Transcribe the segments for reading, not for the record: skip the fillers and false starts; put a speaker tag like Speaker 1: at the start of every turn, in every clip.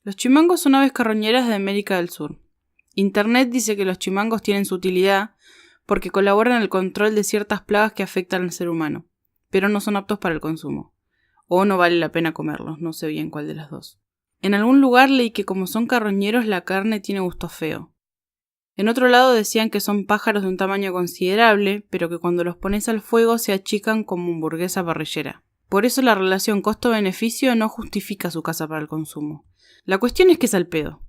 Speaker 1: Los chimangos son aves carroñeras de América del Sur. Internet dice que los chimangos tienen su utilidad porque colaboran en el control de ciertas plagas que afectan al ser humano, pero no son aptos para el consumo. O no vale la pena comerlos, no sé bien cuál de las dos. En algún lugar leí que como son carroñeros la carne tiene gusto feo. En otro lado decían que son pájaros de un tamaño considerable, pero que cuando los pones al fuego se achican como hamburguesa parrillera. Por eso la relación costo-beneficio no justifica su caza para el consumo. La cuestión es que es al pedo.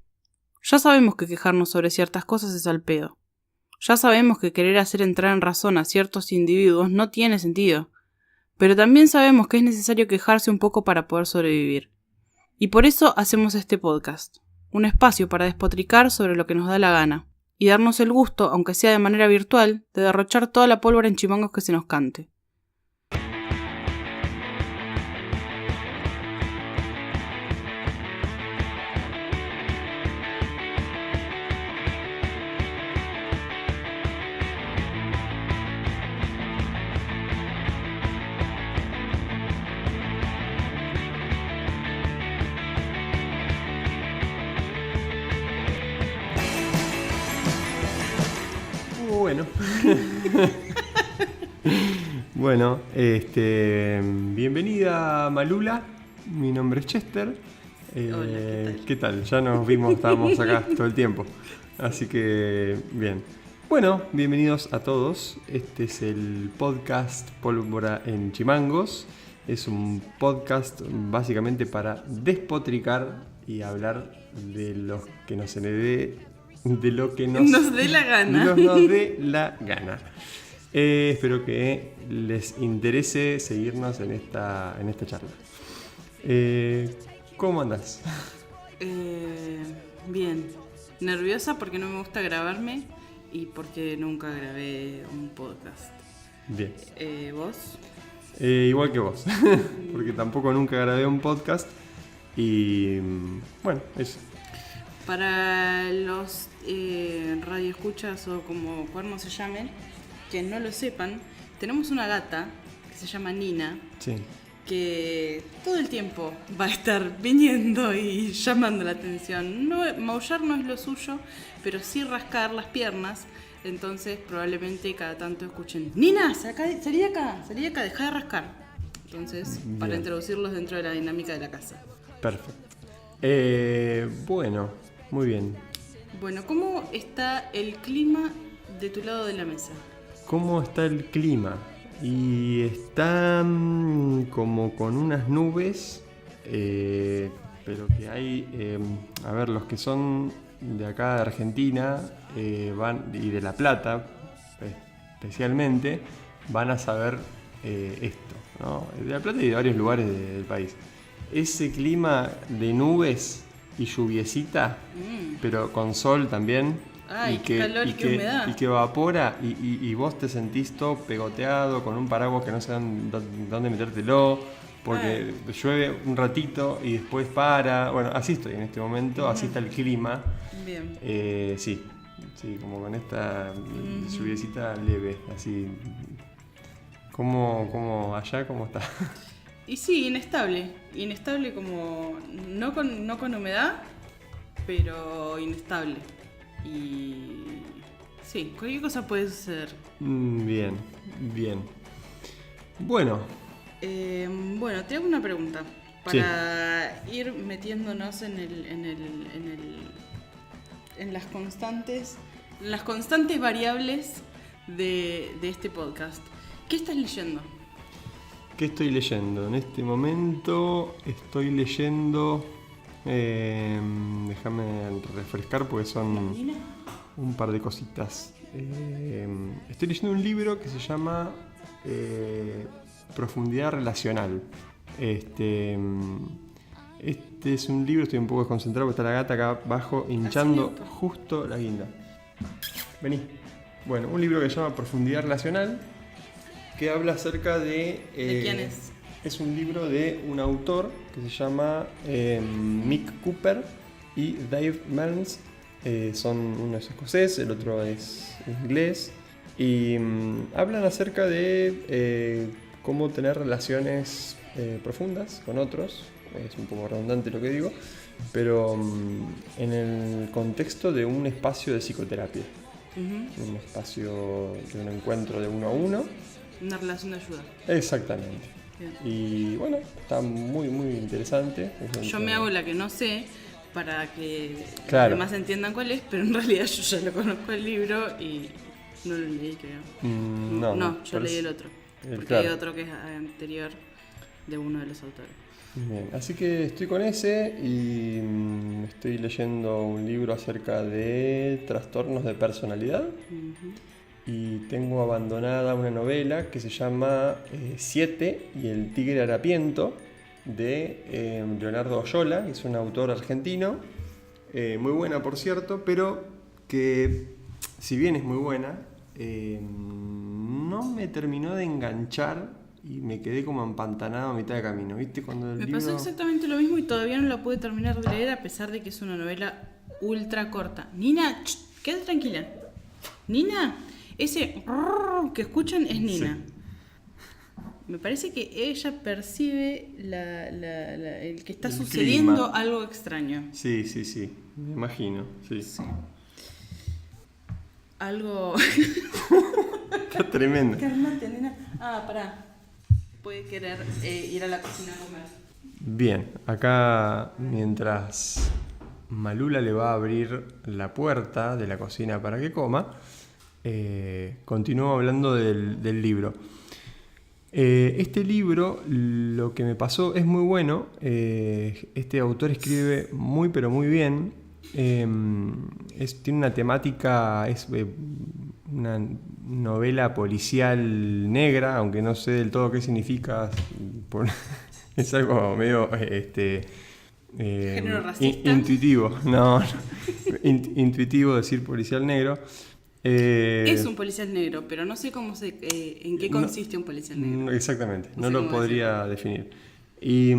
Speaker 1: Ya sabemos que quejarnos sobre ciertas cosas es al pedo. Ya sabemos que querer hacer entrar en razón a ciertos individuos no tiene sentido. Pero también sabemos que es necesario quejarse un poco para poder sobrevivir. Y por eso hacemos este podcast. Un espacio para despotricar sobre lo que nos da la gana. Y darnos el gusto, aunque sea de manera virtual, de derrochar toda la pólvora en chimangos que se nos cante.
Speaker 2: Bueno. Bueno, bienvenida Malula. Mi nombre es Chester.
Speaker 1: Hola,
Speaker 2: ¿qué tal? Ya nos vimos, estábamos acá todo el tiempo. Así que, bien. Bueno, bienvenidos a todos. Este es el podcast Pólvora en Chimangos. Es un podcast básicamente para despotricar y hablar de lo que nos se le dé. De lo que
Speaker 1: nos dé la gana.
Speaker 2: Nos dé la gana. Espero que les interese seguirnos en esta charla. ¿Cómo andás?
Speaker 1: Bien. Nerviosa porque no me gusta grabarme y porque nunca grabé un podcast.
Speaker 2: Bien.
Speaker 1: ¿Vos?
Speaker 2: Igual que vos. Porque tampoco nunca grabé un podcast. Y bueno, eso.
Speaker 1: Para los radioescuchas o como cuernos se llamen, que no lo sepan, tenemos una gata que se llama Nina,
Speaker 2: Sí.
Speaker 1: que todo el tiempo va a estar viniendo y llamando la atención. No, maullar no es lo suyo, pero sí rascar las piernas. Entonces probablemente cada tanto escuchen: Nina, salí de acá, deja de rascar. Entonces, para introducirlos dentro de la dinámica de la casa.
Speaker 2: Perfecto. Bueno, muy bien.
Speaker 1: Bueno, ¿cómo está el clima de tu lado de la mesa?
Speaker 2: ¿Cómo está el clima? Y está como con unas nubes, pero que hay, a ver, los que son de acá de Argentina van y de La Plata especialmente, van a saber esto, ¿no? De La Plata y de varios lugares del país. Ese clima de nubes y lluviecita, pero con sol también.
Speaker 1: Ay, qué calor y qué humedad.
Speaker 2: Y que evapora y vos te sentís todo pegoteado con un paraguas que no sé dónde metértelo, porque llueve un ratito y después para. Bueno, así estoy en este momento, así está el clima.
Speaker 1: Bien.
Speaker 2: Sí, como con esta lluviecita leve, así. ¿Cómo allá cómo está?
Speaker 1: Y sí, inestable como no con humedad, pero inestable. Y sí, cualquier cosa puede suceder.
Speaker 2: Bien. Bueno.
Speaker 1: Bueno, te hago una pregunta para ir metiéndonos en las constantes variables de este podcast. ¿Qué estás leyendo?
Speaker 2: ¿Qué estoy leyendo? En este momento estoy leyendo... déjame refrescar porque son un par de cositas. Estoy leyendo un libro que se llama Profundidad Relacional. Este es un libro, estoy un poco desconcentrado porque está la gata acá abajo hinchando justo la guinda. Vení. Bueno, un libro que se llama Profundidad Relacional, que habla acerca de...
Speaker 1: ¿De quién es?
Speaker 2: Es un libro de un autor que se llama Mick Cooper y Dave Mearns. Son uno es escocés, el otro es inglés. Y hablan acerca de cómo tener relaciones profundas con otros es un poco redundante lo que digo, pero en el contexto de un espacio de psicoterapia, un espacio de un encuentro de uno a uno.
Speaker 1: Una relación de ayuda.
Speaker 2: Exactamente.
Speaker 1: Bien.
Speaker 2: Y bueno, está muy, muy interesante.
Speaker 1: Yo me hago la que no sé para que
Speaker 2: Claro.
Speaker 1: los demás entiendan cuál es, pero en realidad yo ya lo conozco el libro y no lo leí, creo. No, yo leí el otro. Porque
Speaker 2: claro.
Speaker 1: hay otro que es anterior de uno de los autores.
Speaker 2: Bien, así que estoy con ese y estoy leyendo un libro acerca de trastornos de personalidad. Y tengo abandonada una novela que se llama Siete y el tigre harapiento, de Leonardo Oyola, que es un autor argentino, muy buena por cierto, pero que si bien es muy buena, no me terminó de enganchar y me quedé como empantanado a mitad de camino, ¿viste? Cuando
Speaker 1: Me pasó exactamente lo mismo y todavía no la pude terminar de leer a pesar de que es una novela ultra corta. Nina, quédate tranquila. Nina, ese que escuchan es Nina. Sí. Me parece que ella percibe el que está el sucediendo clima. Algo extraño.
Speaker 2: Sí, me imagino, sí.
Speaker 1: Algo...
Speaker 2: Está tremendo.
Speaker 1: Calmate, nena. Pará. Puede querer ir a la cocina a comer.
Speaker 2: Bien, acá mientras Malula le va a abrir la puerta de la cocina para que coma, continúo hablando del libro. Este libro, lo que me pasó es muy bueno. Este autor escribe muy pero muy bien. Tiene una temática, es una novela policial negra, aunque no sé del todo qué significa. Es algo medio
Speaker 1: ¿género racista?
Speaker 2: Intuitivo. Intuitivo decir policial negro.
Speaker 1: Es un policial negro, pero no sé en qué consiste un policial negro.
Speaker 2: Exactamente, no lo podría definir. Y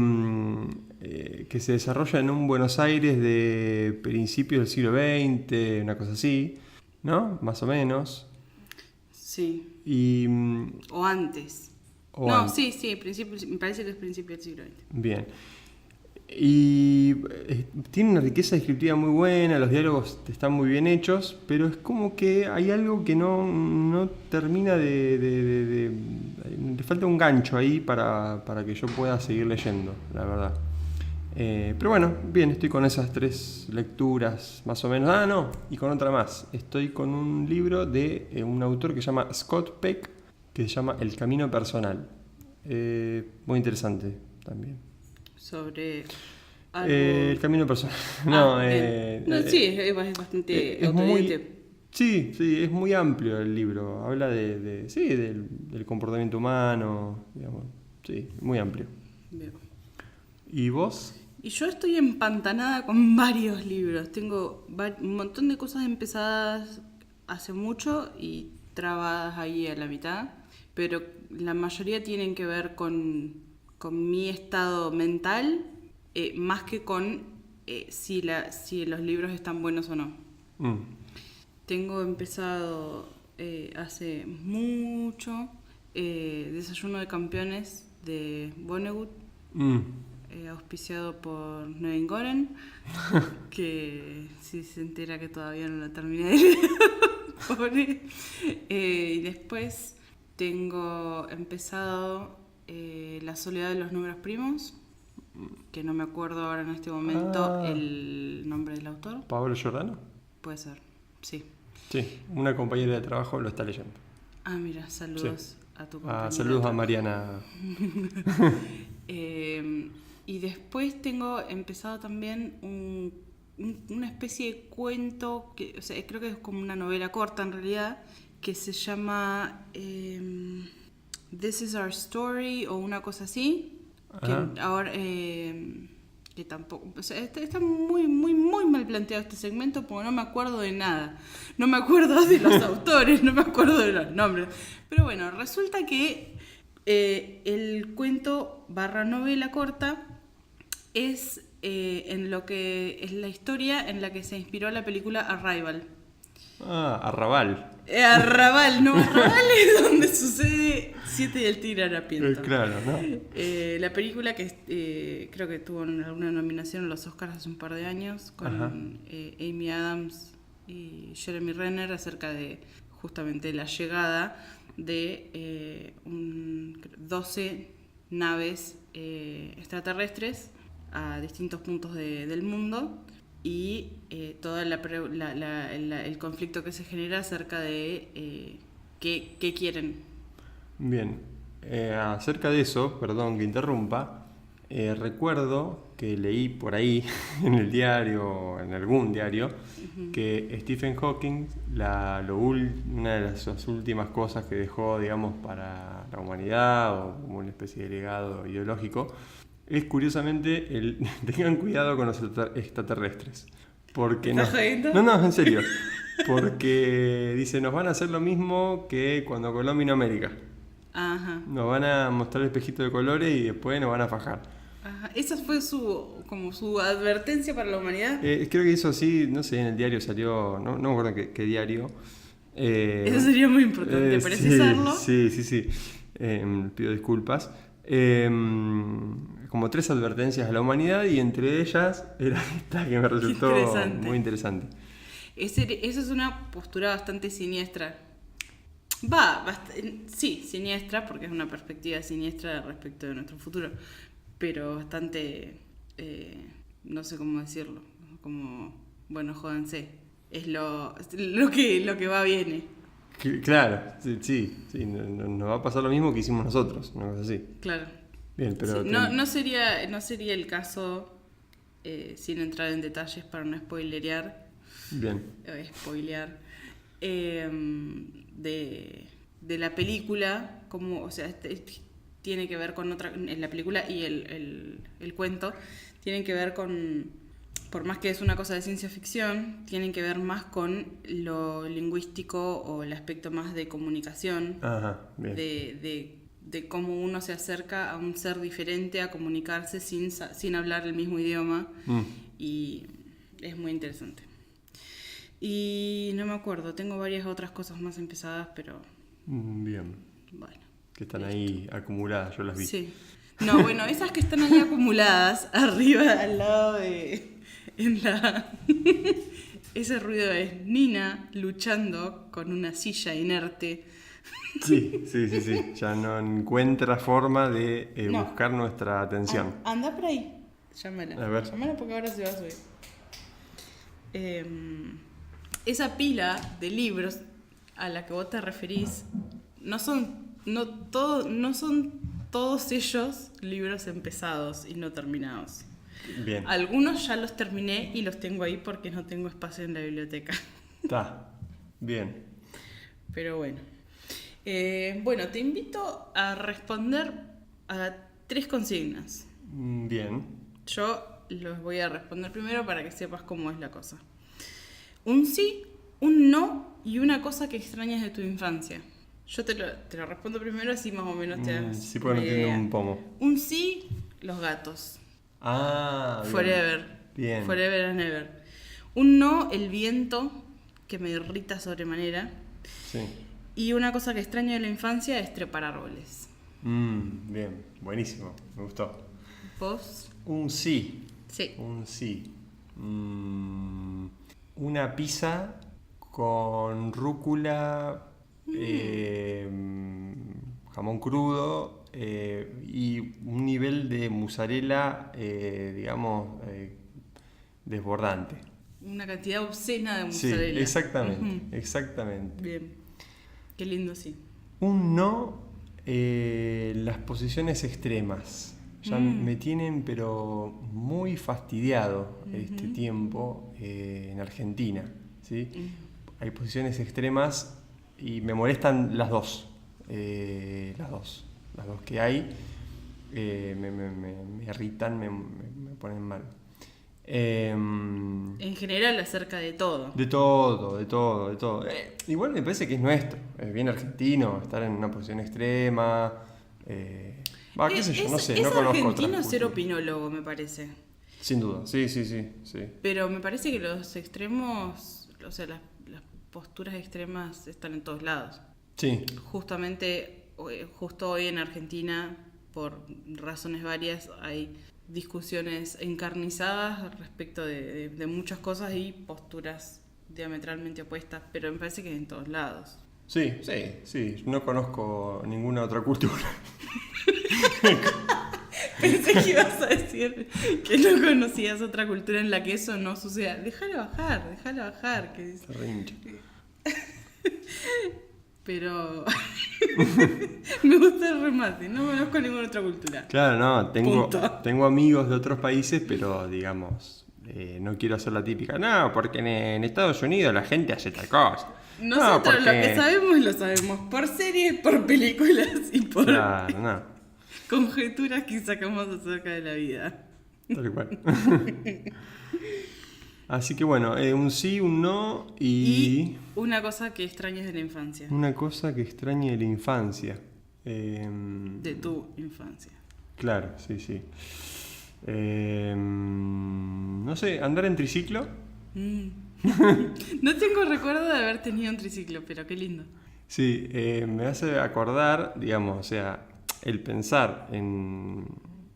Speaker 2: que se desarrolla en un Buenos Aires de principios del siglo XX, una cosa así, ¿no? Más o menos.
Speaker 1: Sí.
Speaker 2: O
Speaker 1: antes. Sí, me parece que es principio del siglo XX.
Speaker 2: Bien. Y tiene una riqueza descriptiva muy buena, los diálogos están muy bien hechos, pero es como que hay algo que no termina le falta un gancho ahí para que yo pueda seguir leyendo, la verdad. Pero bueno, bien, estoy con esas 3 lecturas más o menos. Y con otra más. Estoy con un libro de un autor que se llama Scott Peck, que se llama El Camino Personal. Muy interesante también.
Speaker 1: Sobre algo...
Speaker 2: el camino personal.
Speaker 1: Sí, es bastante autodidacta.
Speaker 2: Sí, es muy amplio el libro. Habla del comportamiento humano, digamos. Sí, muy amplio.
Speaker 1: Veo.
Speaker 2: ¿Y vos?
Speaker 1: Y yo estoy empantanada con varios libros. Tengo un montón de cosas empezadas hace mucho y trabadas ahí a la mitad, pero la mayoría tienen que ver con mi estado mental, más que con si los libros están buenos o no. Tengo empezado hace mucho Desayuno de Campeones de Vonnegut, auspiciado por Nevin Goren, que si se entera que todavía no lo terminé de leer, pobre. Y después tengo empezado La soledad de los números primos, que no me acuerdo ahora en este momento el nombre del autor.
Speaker 2: ¿Pablo Giordano?
Speaker 1: Puede ser, sí.
Speaker 2: Sí, una compañera de trabajo lo está leyendo.
Speaker 1: Mira, saludos a tu compañera.
Speaker 2: Saludos a Mariana.
Speaker 1: Y después tengo empezado también una especie de cuento, que, o sea, creo que es como una novela corta en realidad, que se llama This is Our Story o una cosa así. Que ahora que tampoco, o sea, está muy muy muy mal planteado este segmento porque no me acuerdo de nada, no me acuerdo de los autores, no me acuerdo de los nombres, pero bueno, resulta que el cuento / novela corta es en lo que es la historia en la que se inspiró la película Arrival.
Speaker 2: Arrabal.
Speaker 1: Arrabal, no, Arrabal es donde sucede Siete y el Tigre Harapiento.
Speaker 2: Claro, ¿no?
Speaker 1: La película que creo que tuvo alguna nominación en los Oscars hace un par de años con Amy Adams y Jeremy Renner acerca de justamente la llegada de 12 naves extraterrestres a distintos puntos del mundo y todo el conflicto que se genera acerca de qué quieren.
Speaker 2: Bien, acerca de eso, perdón que interrumpa, recuerdo que leí por ahí en el diario, en algún diario, que Stephen Hawking, una de las últimas cosas que dejó, digamos, para la humanidad, o como una especie de legado ideológico, es curiosamente tengan cuidado con los extraterrestres. Porque no, en serio. Porque dice, nos van a hacer lo mismo que cuando Colón vino a América.
Speaker 1: Ajá.
Speaker 2: Nos van a mostrar el espejito de colores y después nos van a fajar.
Speaker 1: Ajá. Esa fue su advertencia para la humanidad.
Speaker 2: Creo que eso así, no sé, en el diario salió, no me acuerdo qué diario.
Speaker 1: Eso sería muy importante precisarlo.
Speaker 2: Sí. Pido disculpas. Como 3 advertencias a la humanidad y entre ellas era esta que me resultó muy interesante.
Speaker 1: Eso es una postura bastante siniestra. Sí, siniestra, porque es una perspectiva siniestra respecto de nuestro futuro, pero bastante, no sé cómo decirlo, como, bueno, jódanse, es lo que va viene.
Speaker 2: Claro, sí, nos va a pasar lo mismo que hicimos nosotros, una cosa así.
Speaker 1: Claro.
Speaker 2: Bien, pero
Speaker 1: sí, no sería el caso, sin entrar en detalles para no spoilerear.
Speaker 2: Bien.
Speaker 1: Spoilear. De la película, como, o sea, tiene que ver con otra, en la película y el cuento, tienen que ver con, por más que es una cosa de ciencia ficción, tienen que ver más con lo lingüístico o el aspecto más de comunicación.
Speaker 2: Ajá, bien.
Speaker 1: De cómo uno se acerca a un ser diferente, a comunicarse sin hablar el mismo idioma. Y es muy interesante. Y no me acuerdo, tengo varias otras cosas más empezadas, pero...
Speaker 2: Bien.
Speaker 1: Bueno.
Speaker 2: Que están ahí acumuladas, yo las vi.
Speaker 1: Sí. No, bueno, esas que están ahí acumuladas, arriba, al lado de... Ese ruido es Nina luchando con una silla inerte.
Speaker 2: Sí. Ya no encuentra forma de buscar nuestra atención.
Speaker 1: Anda por ahí. Llámala.
Speaker 2: A ver.
Speaker 1: Llámala porque ahora se va a subir. Esa pila de libros a la que vos te referís no son todos ellos libros empezados y no terminados.
Speaker 2: Bien.
Speaker 1: Algunos ya los terminé y los tengo ahí porque no tengo espacio en la biblioteca.
Speaker 2: Está. Bien.
Speaker 1: Pero bueno. Bueno, te invito a responder a 3 consignas.
Speaker 2: Bien.
Speaker 1: Yo los voy a responder primero para que sepas cómo es la cosa. Un sí, un no y una cosa que extrañas de tu infancia. Yo te lo respondo primero, así más o menos te das
Speaker 2: sí, porque no entiendo un pomo.
Speaker 1: Un sí, los gatos.
Speaker 2: Bien.
Speaker 1: Forever.
Speaker 2: Bien.
Speaker 1: Forever and ever. Un no, el viento, que me irrita sobremanera.
Speaker 2: Sí.
Speaker 1: Y una cosa que extraño de la infancia es trepar árboles.
Speaker 2: Bien, buenísimo, me gustó.
Speaker 1: ¿Vos?
Speaker 2: Un sí.
Speaker 1: Sí.
Speaker 2: Un sí. Una pizza con rúcula, jamón crudo y un nivel de mozzarella, digamos, desbordante.
Speaker 1: Una cantidad obscena de mozzarella.
Speaker 2: Sí, exactamente.
Speaker 1: Bien. Qué lindo, sí.
Speaker 2: Un no, las posiciones extremas. Ya me tienen, pero muy fastidiado este tiempo en Argentina, ¿sí? Hay posiciones extremas y me molestan las dos. Las dos que hay me irritan, me ponen mal.
Speaker 1: En general acerca de todo.
Speaker 2: De todo. Igual me parece que es nuestro, es bien argentino, estar en una posición extrema. Qué sé yo, no sé, no conozco otras culturas. Es argentino
Speaker 1: ser opinólogo, me parece.
Speaker 2: Sin duda, sí.
Speaker 1: Pero me parece que los extremos, o sea, posturas extremas están en todos lados.
Speaker 2: Sí.
Speaker 1: Justamente, justo hoy en Argentina, por razones varias, hay discusiones encarnizadas respecto de muchas cosas y posturas diametralmente opuestas, pero me parece que en todos lados.
Speaker 2: Sí. No conozco ninguna otra cultura.
Speaker 1: Pensé que ibas a decir que no conocías otra cultura en la que eso no suceda. Déjalo bajar. Que
Speaker 2: Se rincha.
Speaker 1: Pero me gusta el remate, no conozco ninguna otra cultura.
Speaker 2: Claro, no,
Speaker 1: Punto.
Speaker 2: tengo amigos de otros países, pero digamos, no quiero hacer la típica. No, porque en Estados Unidos la gente hace tal cosa.
Speaker 1: Nosotros
Speaker 2: porque...
Speaker 1: lo que sabemos lo sabemos por series, por películas y por
Speaker 2: Claro, no,
Speaker 1: conjeturas que sacamos acerca de la vida.
Speaker 2: tal cual. Así que bueno, un sí, un no
Speaker 1: Y una cosa que extrañas de la infancia.
Speaker 2: una cosa que extrañe de la infancia.
Speaker 1: De tu infancia.
Speaker 2: Claro, sí. No sé, andar en triciclo.
Speaker 1: No tengo recuerdo de haber tenido un triciclo, pero qué lindo.
Speaker 2: Sí, me hace acordar, digamos, o sea, el pensar en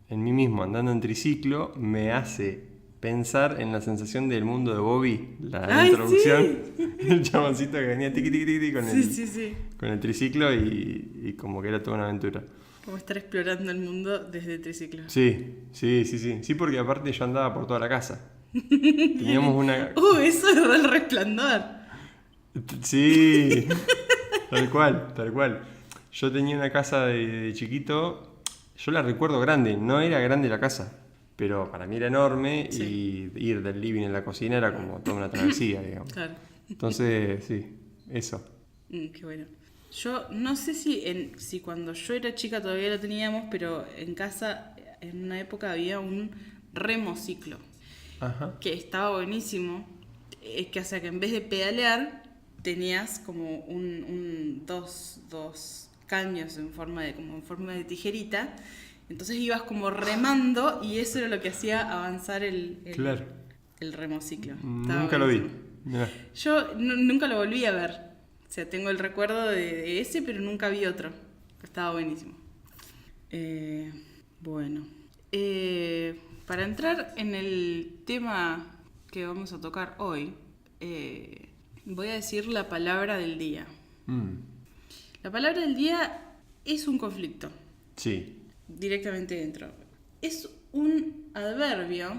Speaker 2: mí mismo andando en triciclo me hace pensar en la sensación del mundo de Bobby, la
Speaker 1: ¡Ay,
Speaker 2: introducción,
Speaker 1: sí!
Speaker 2: el chaboncito que venía tiqui tiqui tiqui
Speaker 1: Sí.
Speaker 2: con el triciclo y como que era toda una aventura.
Speaker 1: Como estar explorando el mundo desde el triciclo.
Speaker 2: Sí, porque aparte yo andaba por toda la casa. Teníamos una...
Speaker 1: Eso es el Resplandor.
Speaker 2: Sí, tal cual. Yo tenía una casa de chiquito, yo la recuerdo grande, no era grande la casa, pero para mí era enorme y ir del living a la cocina era como toda una travesía, digamos.
Speaker 1: Claro.
Speaker 2: Entonces, sí, eso.
Speaker 1: Qué bueno. Yo no sé si cuando yo era chica todavía lo teníamos, pero en casa en una época había un remociclo
Speaker 2: Ajá.
Speaker 1: que estaba buenísimo. Que, o sea, que en vez de pedalear tenías como dos caños en forma de tijerita. Entonces ibas como remando y eso era lo que hacía avanzar el remociclo. Estaba
Speaker 2: Nunca lo vi.
Speaker 1: buenísimo.
Speaker 2: Mirá.
Speaker 1: Yo nunca lo volví a ver. O sea, tengo el recuerdo de ese, pero nunca vi otro. Estaba buenísimo. Bueno. Para entrar en el tema que vamos a tocar hoy, voy a decir la palabra del día. La palabra del día es un conflicto.
Speaker 2: Sí.
Speaker 1: Directamente dentro. Es un adverbio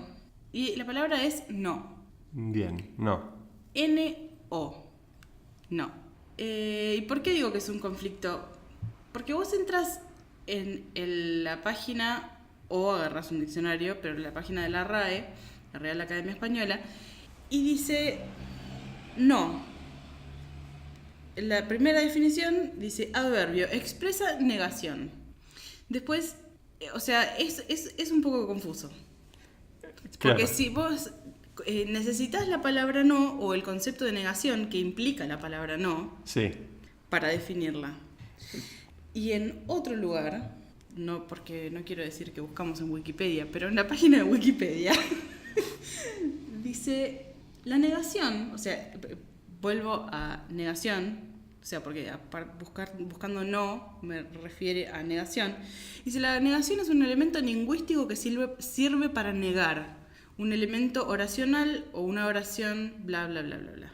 Speaker 1: y la palabra es no.
Speaker 2: Bien, no.
Speaker 1: N-O. No. ¿Y por qué digo que es un conflicto? Porque vos entras en la página o agarras un diccionario, pero en la página de la RAE, la Real Academia Española, y dice no. La primera definición dice adverbio, expresa negación. Después, o sea, es un poco confuso. Porque
Speaker 2: Claro.
Speaker 1: si vos necesitas la palabra no o el concepto de negación que implica la palabra no
Speaker 2: Sí.
Speaker 1: para definirla. Y en otro lugar, no porque no quiero decir que buscamos en Wikipedia, pero en la página de Wikipedia dice la negación, o sea, vuelvo a negación, o sea, porque buscando no me refiere a negación. Dice, la negación es un elemento lingüístico que sirve para negar, un elemento oracional o una oración, bla, bla, bla, bla, bla.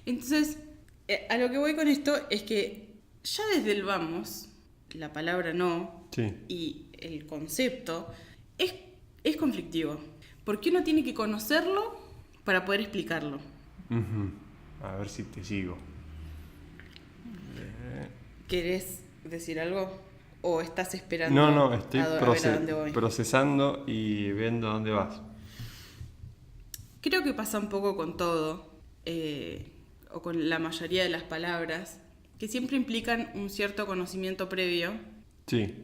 Speaker 1: Entonces, a lo que voy con esto es que ya desde el vamos, la palabra no y el concepto es conflictivo, porque uno tiene que conocerlo para poder explicarlo.
Speaker 2: Uh-huh. A ver si te sigo.
Speaker 1: ¿Querés decir algo? ¿O estás esperando
Speaker 2: No, estoy
Speaker 1: a ver a dónde voy?
Speaker 2: procesando y viendo a dónde vas.
Speaker 1: Creo que pasa un poco con todo, o con la mayoría de las palabras, que siempre implican un cierto conocimiento previo.
Speaker 2: Sí.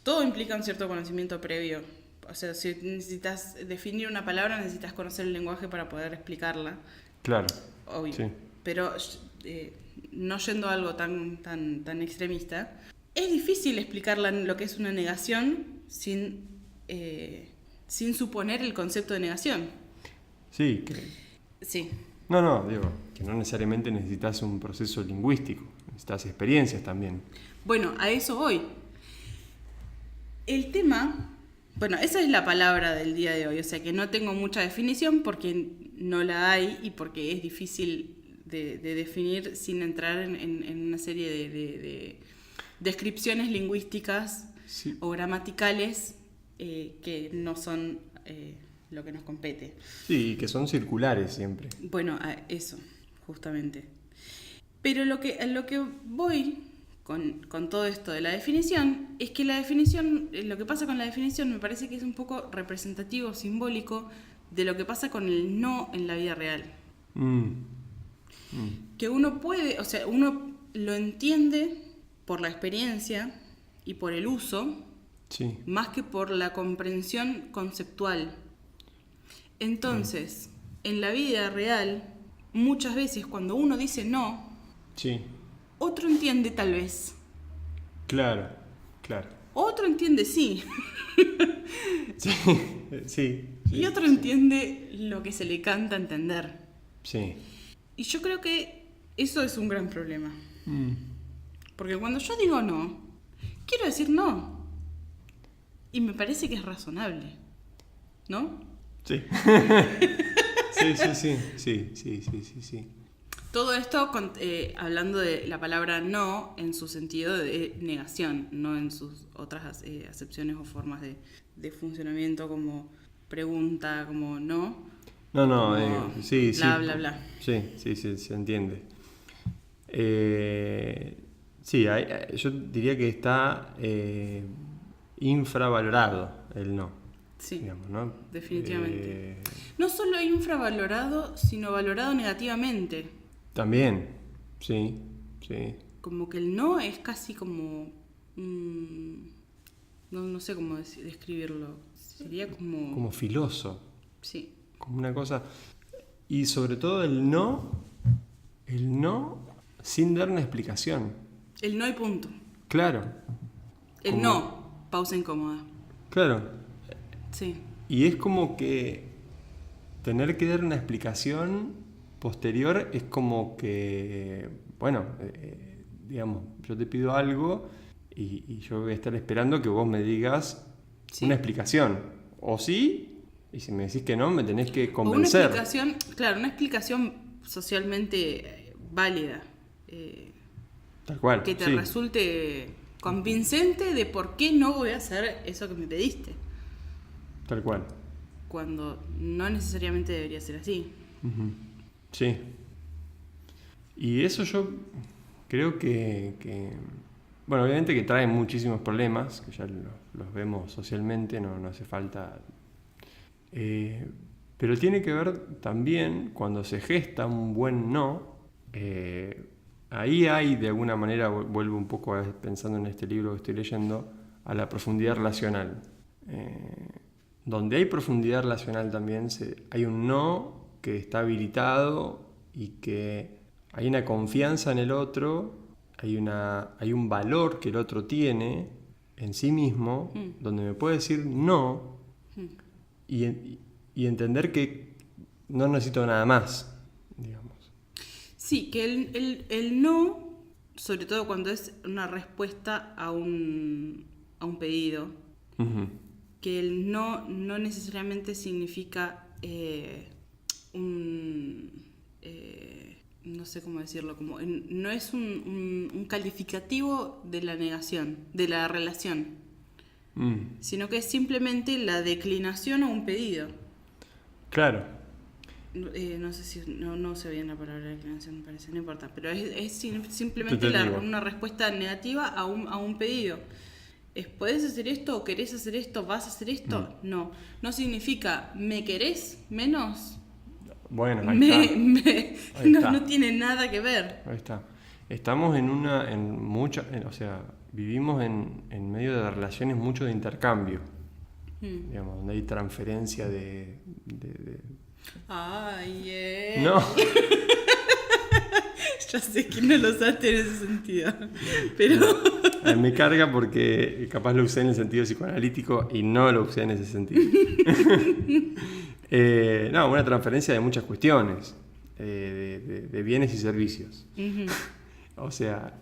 Speaker 1: Todo implica un cierto conocimiento previo. O sea, si necesitas definir una palabra, necesitas conocer el lenguaje para poder explicarla.
Speaker 2: Claro.
Speaker 1: Obvio.
Speaker 2: Sí.
Speaker 1: Pero no yendo a algo tan extremista, es difícil explicar lo que es una negación sin suponer el concepto de negación.
Speaker 2: Sí.
Speaker 1: Sí.
Speaker 2: No, digo, que no necesariamente necesitas un proceso lingüístico, necesitas experiencias también.
Speaker 1: Bueno, a eso voy. El tema, bueno, esa es la palabra del día de hoy, o sea que no tengo mucha definición porque no la hay y porque es difícil de definir sin entrar en una serie de descripciones lingüísticas
Speaker 2: Sí.
Speaker 1: o gramaticales que no son lo que nos compete.
Speaker 2: Sí, y que son circulares siempre.
Speaker 1: Bueno, a eso, justamente. Pero lo que voy con todo esto de la definición es que la definición, lo que pasa con la definición me parece que es un poco representativo, simbólico, de lo que pasa con el no en la vida real. Que uno puede, o sea, uno lo entiende por la experiencia y por el uso,
Speaker 2: Sí.
Speaker 1: más que por la comprensión conceptual. Entonces, en la vida real, muchas veces cuando uno dice no,
Speaker 2: Sí.
Speaker 1: otro entiende tal vez,
Speaker 2: Claro.
Speaker 1: otro entiende sí,
Speaker 2: Sí. Sí.
Speaker 1: y otro entiende lo que se le canta entender.
Speaker 2: Sí.
Speaker 1: Y yo creo que eso es un gran problema. Porque cuando yo digo no, quiero decir no. Y me parece que es razonable, ¿no?
Speaker 2: Sí. Sí.
Speaker 1: Todo esto hablando de la palabra no en su sentido de negación, no en sus otras acepciones o formas de funcionamiento como pregunta, como no. Como
Speaker 2: Sí,
Speaker 1: bla,
Speaker 2: sí.
Speaker 1: bla, bla.
Speaker 2: Sí, se entiende. Sí, yo diría que está infravalorado el no.
Speaker 1: Sí,
Speaker 2: Digamos, ¿no?
Speaker 1: definitivamente. No solo infravalorado, sino valorado negativamente.
Speaker 2: También, sí.
Speaker 1: Como que el no es casi como... no sé cómo describirlo. Sería como...
Speaker 2: Como filoso,
Speaker 1: Sí.
Speaker 2: como una cosa. Y sobre todo el no sin dar una explicación.
Speaker 1: El no y punto.
Speaker 2: Claro.
Speaker 1: El
Speaker 2: Como-
Speaker 1: no, pausa incómoda.
Speaker 2: Claro.
Speaker 1: Sí.
Speaker 2: Y es como que tener que dar una explicación posterior es como que, bueno, digamos, yo te pido algo y yo voy a estar esperando que vos me digas
Speaker 1: Sí.
Speaker 2: una explicación. O sí, y si me decís que no, me tenés que
Speaker 1: O
Speaker 2: convencer.
Speaker 1: una explicación, claro, una explicación socialmente válida.
Speaker 2: Tal cual.
Speaker 1: Que te
Speaker 2: sí.
Speaker 1: resulte convincente de por qué no voy a hacer eso que me pediste.
Speaker 2: Tal cual.
Speaker 1: Cuando no necesariamente debería ser así.
Speaker 2: Ujú. Sí. Y eso yo creo que bueno, obviamente que trae muchísimos problemas, que ya los vemos socialmente, no hace falta. Pero tiene que ver también cuando se gesta un buen no. Ahí hay, de alguna manera, vuelvo un poco pensando en este libro que estoy leyendo, a la profundidad relacional. Donde hay profundidad relacional también hay un no que está habilitado y que hay una confianza en el otro, hay un valor que el otro tiene en sí mismo, donde me puede decir no y entender que no necesito nada más, digamos.
Speaker 1: Sí, que el no, sobre todo cuando es una respuesta a un pedido,
Speaker 2: Ujú.
Speaker 1: que el no necesariamente significa no sé cómo decirlo, como no es un calificativo de la negación, de la relación, sino que es simplemente la declinación a un pedido.
Speaker 2: Claro.
Speaker 1: No sé si no sé bien la palabra declinación, me parece, no importa, pero es simplemente
Speaker 2: Te digo.
Speaker 1: una respuesta negativa a un pedido. ¿Podés hacer esto? ¿Querés hacer esto? ¿Vas a hacer esto? No significa ¿me querés menos?
Speaker 2: Bueno, ahí está. Ahí está.
Speaker 1: No tiene nada que ver.
Speaker 2: Ahí está. Estamos o sea, vivimos en medio de relaciones mucho de intercambio, digamos, donde hay transferencia de
Speaker 1: Ay,
Speaker 2: No,
Speaker 1: ya sé que no lo usaste en ese sentido, pero
Speaker 2: me carga porque capaz lo usé en el sentido psicoanalítico y no lo usé en ese sentido. No, una transferencia de muchas cuestiones. de bienes y servicios.
Speaker 1: Ujú.
Speaker 2: O sea,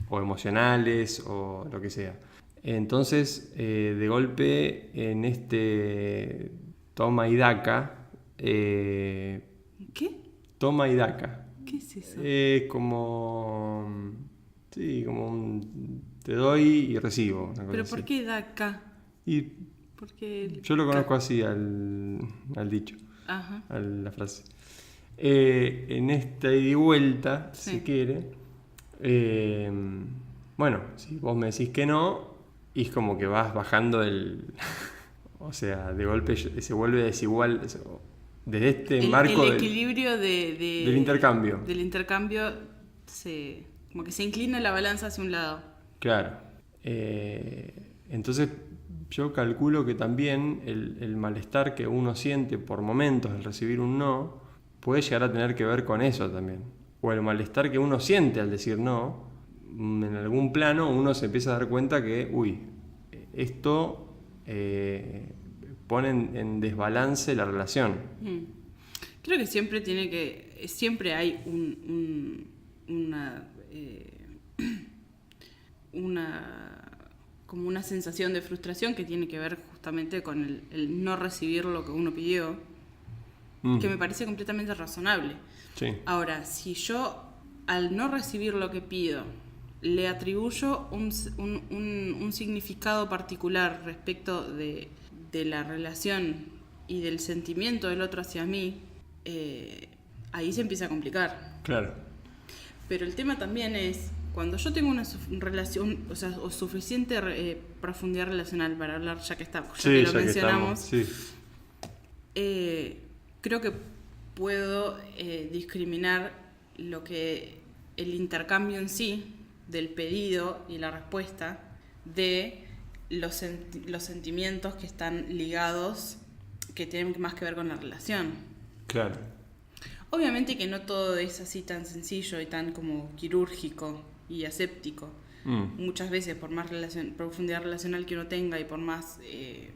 Speaker 2: o emocionales o lo que sea. Entonces, de golpe, en este toma y daca,
Speaker 1: ¿Qué?
Speaker 2: toma y daca,
Speaker 1: ¿Qué es eso?
Speaker 2: es como, sí, como un te doy y recibo, una cosa
Speaker 1: ¿Pero
Speaker 2: así.
Speaker 1: por qué da acá?
Speaker 2: Y
Speaker 1: Porque
Speaker 2: yo lo conozco así al dicho,
Speaker 1: Ajá.
Speaker 2: a la frase. En esta ida y vuelta, si
Speaker 1: Sí.
Speaker 2: se quiere, bueno, si vos me decís que no, y es como que vas bajando el... O sea, de golpe se vuelve desigual desde este marco
Speaker 1: El equilibrio
Speaker 2: del intercambio.
Speaker 1: del intercambio como que se inclina la balanza hacia un lado.
Speaker 2: Claro. Entonces yo calculo que también el malestar que uno siente por momentos al recibir un no puede llegar a tener que ver con eso también. O el malestar que uno siente al decir no, en algún plano uno se empieza a dar cuenta que, esto pone en desbalance la relación.
Speaker 1: Creo que siempre hay como una sensación de frustración que tiene que ver justamente con el no recibir lo que uno pidió, que me parece completamente razonable.
Speaker 2: Sí.
Speaker 1: Ahora, si yo al no recibir lo que pido le atribuyo un significado particular respecto de la relación y del sentimiento del otro hacia mí, ahí se empieza a complicar.
Speaker 2: Claro.
Speaker 1: Pero el tema también es, cuando yo tengo una relación, o suficiente profundidad relacional para hablar, ya que lo mencionamos,
Speaker 2: sí.
Speaker 1: Creo que puedo discriminar lo que el intercambio en sí, del pedido y la respuesta, de los sentimientos que están ligados, que tienen más que ver con la relación.
Speaker 2: Claro.
Speaker 1: Obviamente que no todo es así tan sencillo y tan como quirúrgico y aséptico. Muchas veces, por más profundidad relacional que uno tenga y por más, qué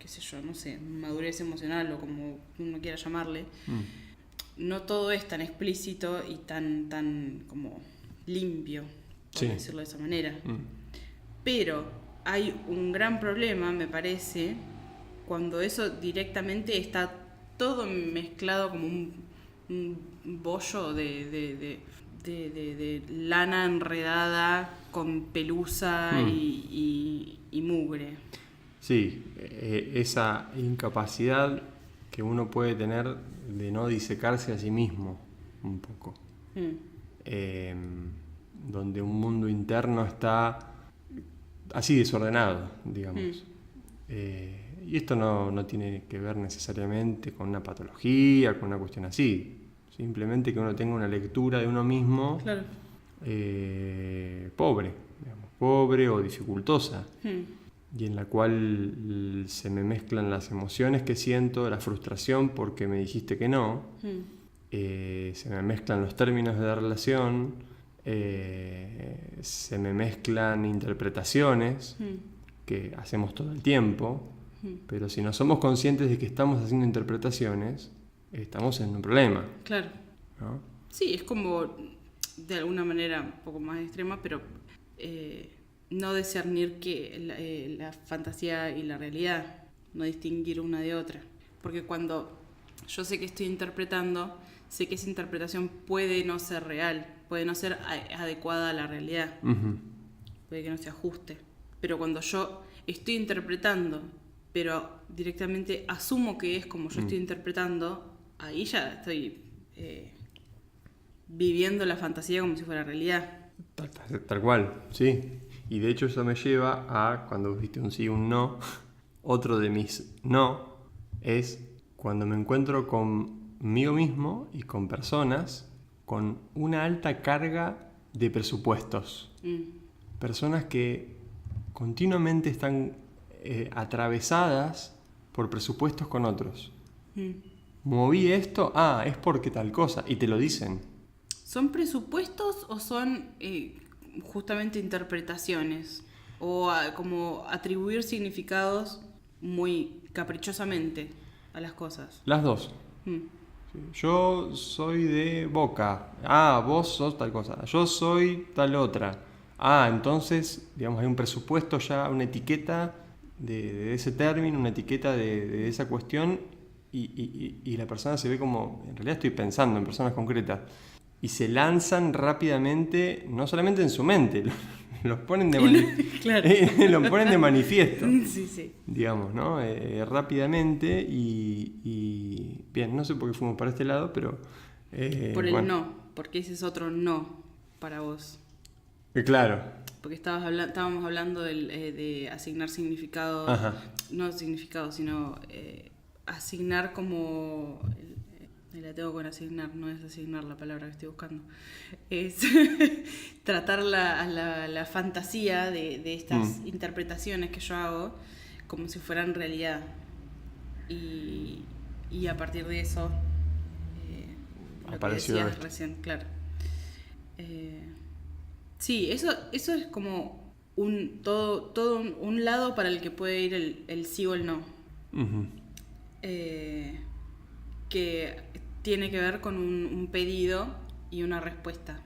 Speaker 1: sé yo, no sé, madurez emocional o como uno quiera llamarle, no todo es tan explícito y tan como limpio, por decirlo de esa manera. Pero hay un gran problema, me parece, cuando eso directamente está todo mezclado como un bollo de lana enredada con pelusa y mugre.
Speaker 2: Sí, esa incapacidad que uno puede tener de no disecarse a sí mismo un poco. Donde un mundo interno está así desordenado, digamos. Y esto no tiene que ver necesariamente con una patología, con una cuestión así. Simplemente que uno tenga una lectura de uno mismo,
Speaker 1: claro,
Speaker 2: pobre o dificultosa, y en la cual se me mezclan las emociones que siento, la frustración porque me dijiste que no, se me mezclan los términos de la relación, se me mezclan interpretaciones que hacemos todo el tiempo, pero si no somos conscientes de que estamos haciendo interpretaciones, estamos en un problema.
Speaker 1: Claro.
Speaker 2: ¿No?
Speaker 1: Sí, es como, de alguna manera un poco más extrema, pero no discernir que la fantasía y la realidad, no distinguir una de otra. Porque cuando yo sé que estoy interpretando, sé que esa interpretación puede no ser real, puede no ser adecuada a la realidad, puede que no se ajuste. Pero cuando yo estoy interpretando, pero directamente asumo que es como yo estoy interpretando, ahí ya estoy viviendo la fantasía como si fuera realidad.
Speaker 2: Tal cual, sí. Y de hecho eso me lleva a, cuando viste un sí y un no, otro de mis no es cuando me encuentro conmigo mismo y con personas con una alta carga de presupuestos. Personas que continuamente están atravesadas por presupuestos con otros. Moví esto, es porque tal cosa, y te lo dicen.
Speaker 1: ¿Son presupuestos o son justamente interpretaciones? O como atribuir significados muy caprichosamente a las cosas.
Speaker 2: Las dos. Yo soy de Boca. Ah, vos sos tal cosa. Yo soy tal otra. Ah, entonces, digamos, hay un presupuesto ya, una etiqueta de ese término, una etiqueta de esa cuestión y la persona se ve como, en realidad estoy pensando en personas concretas. Y se lanzan rápidamente, no solamente en su mente, los ponen
Speaker 1: Claro.
Speaker 2: lo ponen de manifiesto.
Speaker 1: Sí, sí.
Speaker 2: Digamos, ¿no? Rápidamente y bien, no sé por qué fuimos para este lado, pero
Speaker 1: Por el
Speaker 2: bueno.
Speaker 1: no, porque ese es otro no para vos.
Speaker 2: Claro.
Speaker 1: Porque estábamos hablando de asignar significado,
Speaker 2: Ajá.
Speaker 1: no significado, sino asignar como... la tengo con asignar, no es asignar la palabra que estoy buscando. Es tratar la fantasía de estas interpretaciones que yo hago como si fueran realidad. Y a partir de eso, lo
Speaker 2: Apareció
Speaker 1: que decías
Speaker 2: esto.
Speaker 1: recién, claro. Sí, eso es como todo un lado para el que puede ir el sí o el no.
Speaker 2: Ujú.
Speaker 1: Que tiene que ver con un pedido y una respuesta.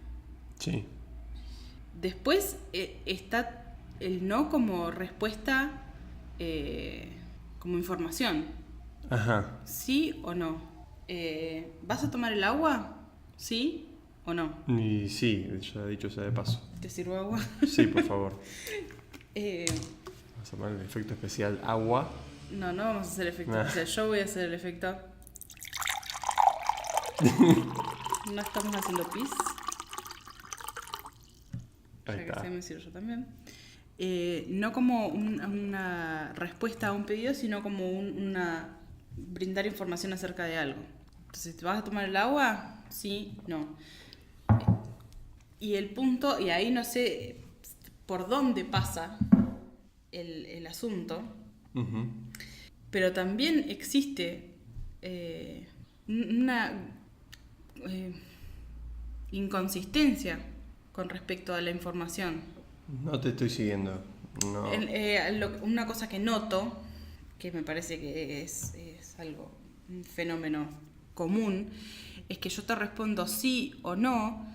Speaker 2: Sí.
Speaker 1: Después está el no como respuesta, como información.
Speaker 2: Ajá.
Speaker 1: ¿Sí o no? ¿Vas a tomar el agua? ¿Sí o no?
Speaker 2: Y sí, ya he dicho sea de paso.
Speaker 1: ¿Te sirvo agua?
Speaker 2: Sí, por favor.
Speaker 1: Eh,
Speaker 2: Vamos a poner el efecto especial agua.
Speaker 1: no vamos a hacer efecto especial. Yo voy a hacer el efecto. No estamos haciendo pis.
Speaker 2: Ahí
Speaker 1: Ya que
Speaker 2: está.
Speaker 1: sé, me sirvo yo también. No como una respuesta a un pedido, sino como una brindar información acerca de algo. Entonces, ¿te vas a tomar el agua? Sí, no. Y el punto, y ahí no sé por dónde pasa el asunto,
Speaker 2: Ujú.
Speaker 1: pero también existe una inconsistencia con respecto a la información.
Speaker 2: No te estoy siguiendo. No.
Speaker 1: Una cosa que noto, que me parece que es algo, un fenómeno común, es que yo te respondo sí o no.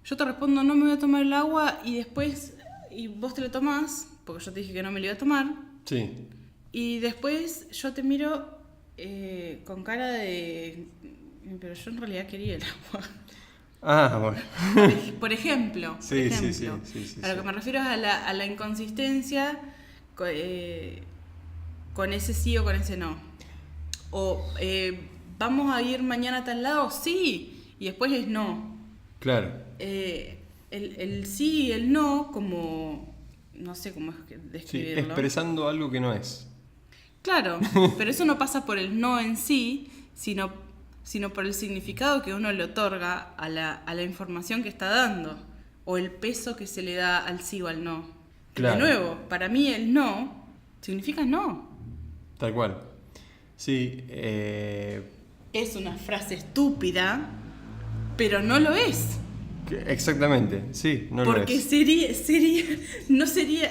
Speaker 1: Yo te respondo no me voy a tomar el agua y después, y vos te lo tomás, porque yo te dije que no me lo iba a tomar.
Speaker 2: Sí.
Speaker 1: Y después yo te miro con cara de... Pero yo en realidad quería el agua.
Speaker 2: Ah, bueno.
Speaker 1: Por ejemplo,
Speaker 2: Sí, sí,
Speaker 1: a lo
Speaker 2: sí.
Speaker 1: que me refiero es a la inconsistencia con ese sí o con ese no. O ¿vamos a ir mañana a tal lado? Sí, y después es no.
Speaker 2: Claro.
Speaker 1: El sí y el no como... No sé cómo es que
Speaker 2: Sí,
Speaker 1: describirlo.
Speaker 2: expresando algo que no es.
Speaker 1: Claro, pero eso no pasa por el no en sí, sino por el significado que uno le otorga a la información que está dando, o el peso que se le da al sí o al no.
Speaker 2: Claro.
Speaker 1: De nuevo, para mí el no significa no.
Speaker 2: Tal cual. Sí.
Speaker 1: Es una frase estúpida, pero no lo es.
Speaker 2: Exactamente, sí, no lo
Speaker 1: Porque
Speaker 2: es.
Speaker 1: no sería...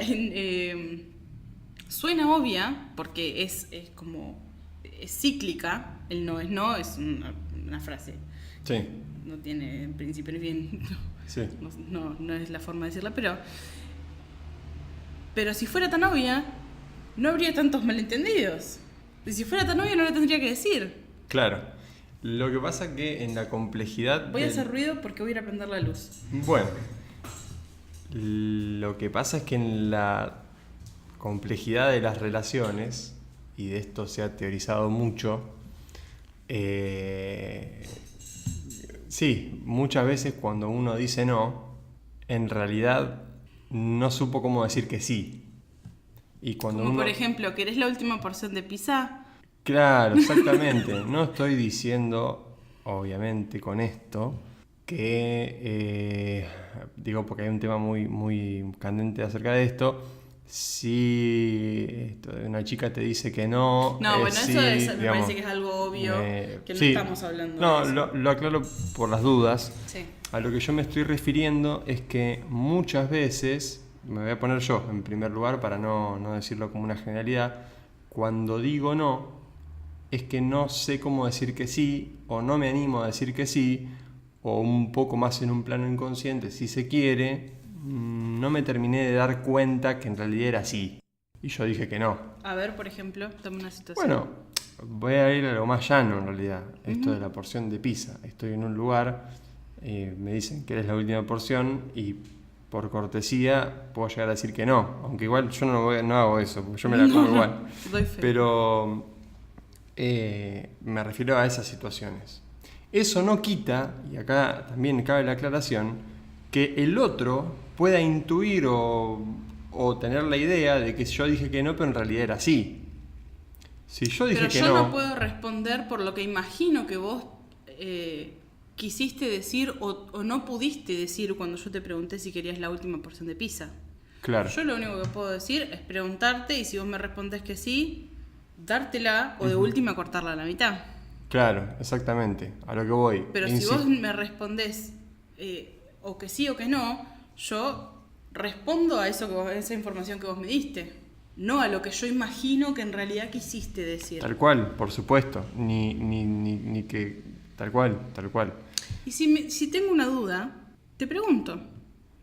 Speaker 1: suena obvia, porque es como... Es cíclica, el no es una frase.
Speaker 2: Sí,
Speaker 1: No tiene principio ni fin.
Speaker 2: sí.
Speaker 1: No es la forma de decirla, pero si fuera tan obvia, no habría tantos malentendidos. Y si fuera tan obvia, no la tendría que decir.
Speaker 2: Claro. Lo que pasa que en la complejidad...
Speaker 1: Voy a hacer ruido porque voy a ir a prender la luz.
Speaker 2: Bueno. Lo que pasa es que en la complejidad de las relaciones, y de esto se ha teorizado mucho, sí, muchas veces cuando uno dice no, en realidad no supo cómo decir que sí. Y cuando
Speaker 1: Como
Speaker 2: uno...
Speaker 1: por ejemplo, ¿querés la última porción de pizza?
Speaker 2: Claro, exactamente. No estoy diciendo, obviamente, con esto, que, digo, porque hay un tema muy candente acerca de esto, si una chica te dice que no...
Speaker 1: No, bueno,
Speaker 2: sí,
Speaker 1: eso me
Speaker 2: digamos,
Speaker 1: parece que es algo obvio, que no
Speaker 2: sí.
Speaker 1: estamos hablando
Speaker 2: No,
Speaker 1: de eso.
Speaker 2: lo aclaro por las dudas.
Speaker 1: Sí.
Speaker 2: A lo que yo me estoy refiriendo es que muchas veces, me voy a poner yo en primer lugar para no decirlo como una generalidad, cuando digo no, es que no sé cómo decir que sí, o no me animo a decir que sí, o un poco más en un plano inconsciente, si se quiere, no me terminé de dar cuenta que en realidad era así. Y yo dije que no.
Speaker 1: A ver, por ejemplo, dame una situación.
Speaker 2: Bueno, voy a ir a lo más llano en realidad. Esto de la porción de pizza. Estoy en un lugar, me dicen que eres la última porción y por cortesía puedo llegar a decir que no. Aunque igual yo no hago eso, porque yo me la como igual.
Speaker 1: Doy fe.
Speaker 2: Pero me refiero a esas situaciones. Eso no quita, y acá también cabe la aclaración, que el otro pueda intuir o tener la idea de que yo dije que no, pero en realidad era así. Si yo dije
Speaker 1: Pero
Speaker 2: que
Speaker 1: yo
Speaker 2: no,
Speaker 1: no puedo responder por lo que imagino que vos quisiste decir o no pudiste decir cuando yo te pregunté si querías la última porción de pizza.
Speaker 2: claro.
Speaker 1: Yo lo único que puedo decir es preguntarte y si vos me respondes que sí, dártela o de última cortarla a la mitad.
Speaker 2: Claro, exactamente, a lo que voy.
Speaker 1: Pero si vos me respondés o que sí o que no, yo respondo a esa información que vos me diste, no a lo que yo imagino que en realidad quisiste decir.
Speaker 2: Tal cual, por supuesto, ni que... Tal cual.
Speaker 1: Y si tengo una duda, te pregunto.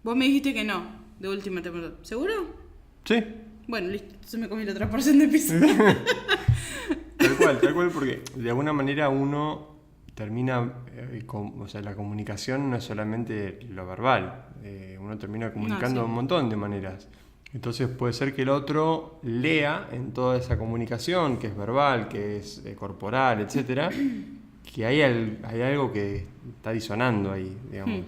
Speaker 1: Vos me dijiste que no, de última te pregunto, ¿seguro?
Speaker 2: Sí,
Speaker 1: Bueno, listo, entonces me comí la otra porción de pizza.
Speaker 2: tal cual, porque de alguna manera uno termina, o sea, la comunicación no es solamente lo verbal, uno termina comunicando de un montón de maneras. Entonces puede ser que el otro lea en toda esa comunicación, que es verbal, que es corporal, etcétera, que hay algo que está disonando ahí, digamos.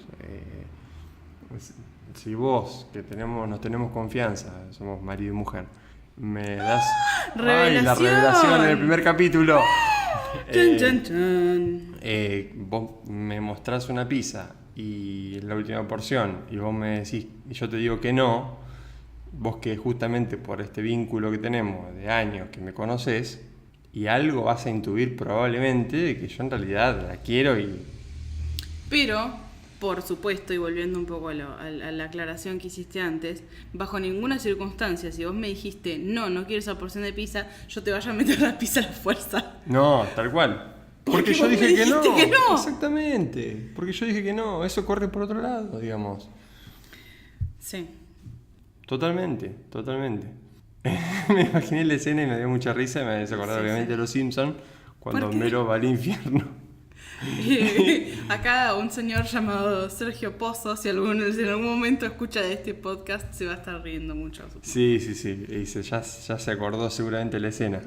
Speaker 2: Si vos, que nos tenemos confianza, somos marido y mujer, me das
Speaker 1: ¡Revelación!
Speaker 2: ¡Ay, la revelación en el primer capítulo!
Speaker 1: Chun, chun, chun.
Speaker 2: Vos me mostrás una pizza y la última porción y vos me decís, y yo te digo que no, vos que justamente por este vínculo que tenemos de años que me conocés, y algo vas a intuir probablemente de que yo en realidad la quiero y...
Speaker 1: Pero, por supuesto, y volviendo un poco a la aclaración que hiciste antes, bajo ninguna circunstancia, si vos me dijiste no quiero esa porción de pizza, yo te vaya a meter la pizza a la fuerza.
Speaker 2: No, tal cual. Porque yo
Speaker 1: vos
Speaker 2: dije
Speaker 1: me
Speaker 2: que no.
Speaker 1: dijiste que no.
Speaker 2: Exactamente. Porque yo dije que no. Eso corre por otro lado, digamos.
Speaker 1: Sí.
Speaker 2: Totalmente. Me imaginé la escena y me dio mucha risa. Me hizo acordar obviamente de Los Simpsons. Cuando Homero va al infierno.
Speaker 1: Acá un señor llamado Sergio Pozo, si en algún momento escucha de este podcast, se va a estar riendo mucho.
Speaker 2: Sí. Ya se acordó seguramente la escena.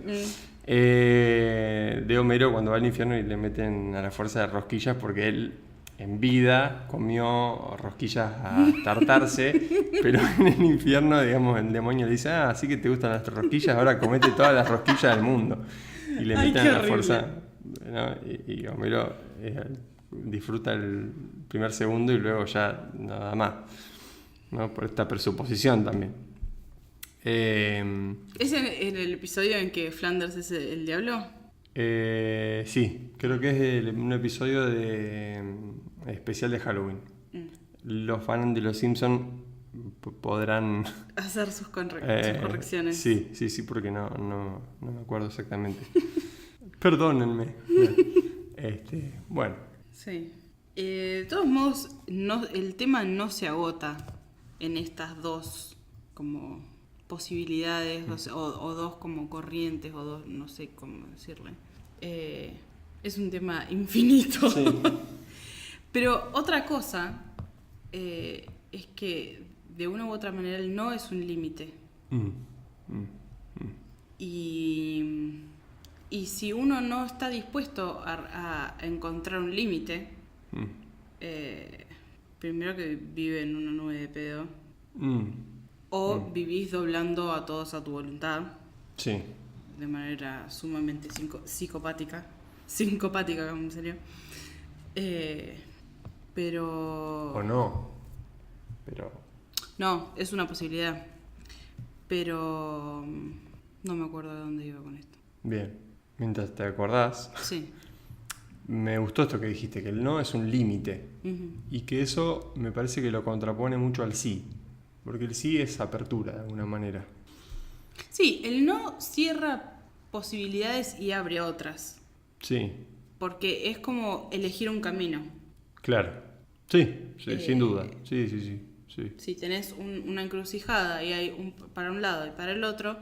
Speaker 2: De Homero cuando va al infierno y le meten a la fuerza de rosquillas porque él en vida comió rosquillas hasta hartarse, pero en el infierno, digamos, el demonio le dice, así que te gustan las rosquillas, ahora comete todas las rosquillas del mundo. Y le meten a la fuerza, ¿no? Y Homero disfruta el primer segundo y luego ya nada más, ¿no? Por esta presuposición también.
Speaker 1: ¿Es en el episodio en que Flanders es el diablo?
Speaker 2: Sí, creo que es un episodio especial de Halloween. Los fans de Los Simpsons podrán
Speaker 1: hacer sus correcciones.
Speaker 2: Sí, porque no me acuerdo exactamente. Perdónenme. Bueno.
Speaker 1: Sí. De todos modos, el tema no se agota en estas dos como posibilidades o dos como corrientes o dos, no sé cómo decirle. Es un tema infinito.
Speaker 2: Sí.
Speaker 1: Pero otra cosa es que de una u otra manera el no es un límite. Y si uno no está dispuesto a encontrar un límite, primero que vive en una nube de pedo, o vivís doblando a todos a tu voluntad,
Speaker 2: sí,
Speaker 1: de manera sumamente psicopática, como sería. Pero...
Speaker 2: O no, pero...
Speaker 1: No, es una posibilidad. Pero... no me acuerdo de dónde iba con esto.
Speaker 2: Bien, mientras te acordás,
Speaker 1: Sí.
Speaker 2: me gustó esto que dijiste, que el no es un límite. Y que eso me parece que lo contrapone mucho al sí. Porque el sí es apertura, de alguna manera.
Speaker 1: Sí, el no cierra posibilidades y abre otras.
Speaker 2: Sí,
Speaker 1: Porque es como elegir un camino.
Speaker 2: claro. Sí, sin duda. Sí.
Speaker 1: Si tenés una encrucijada y hay para un lado y para el otro,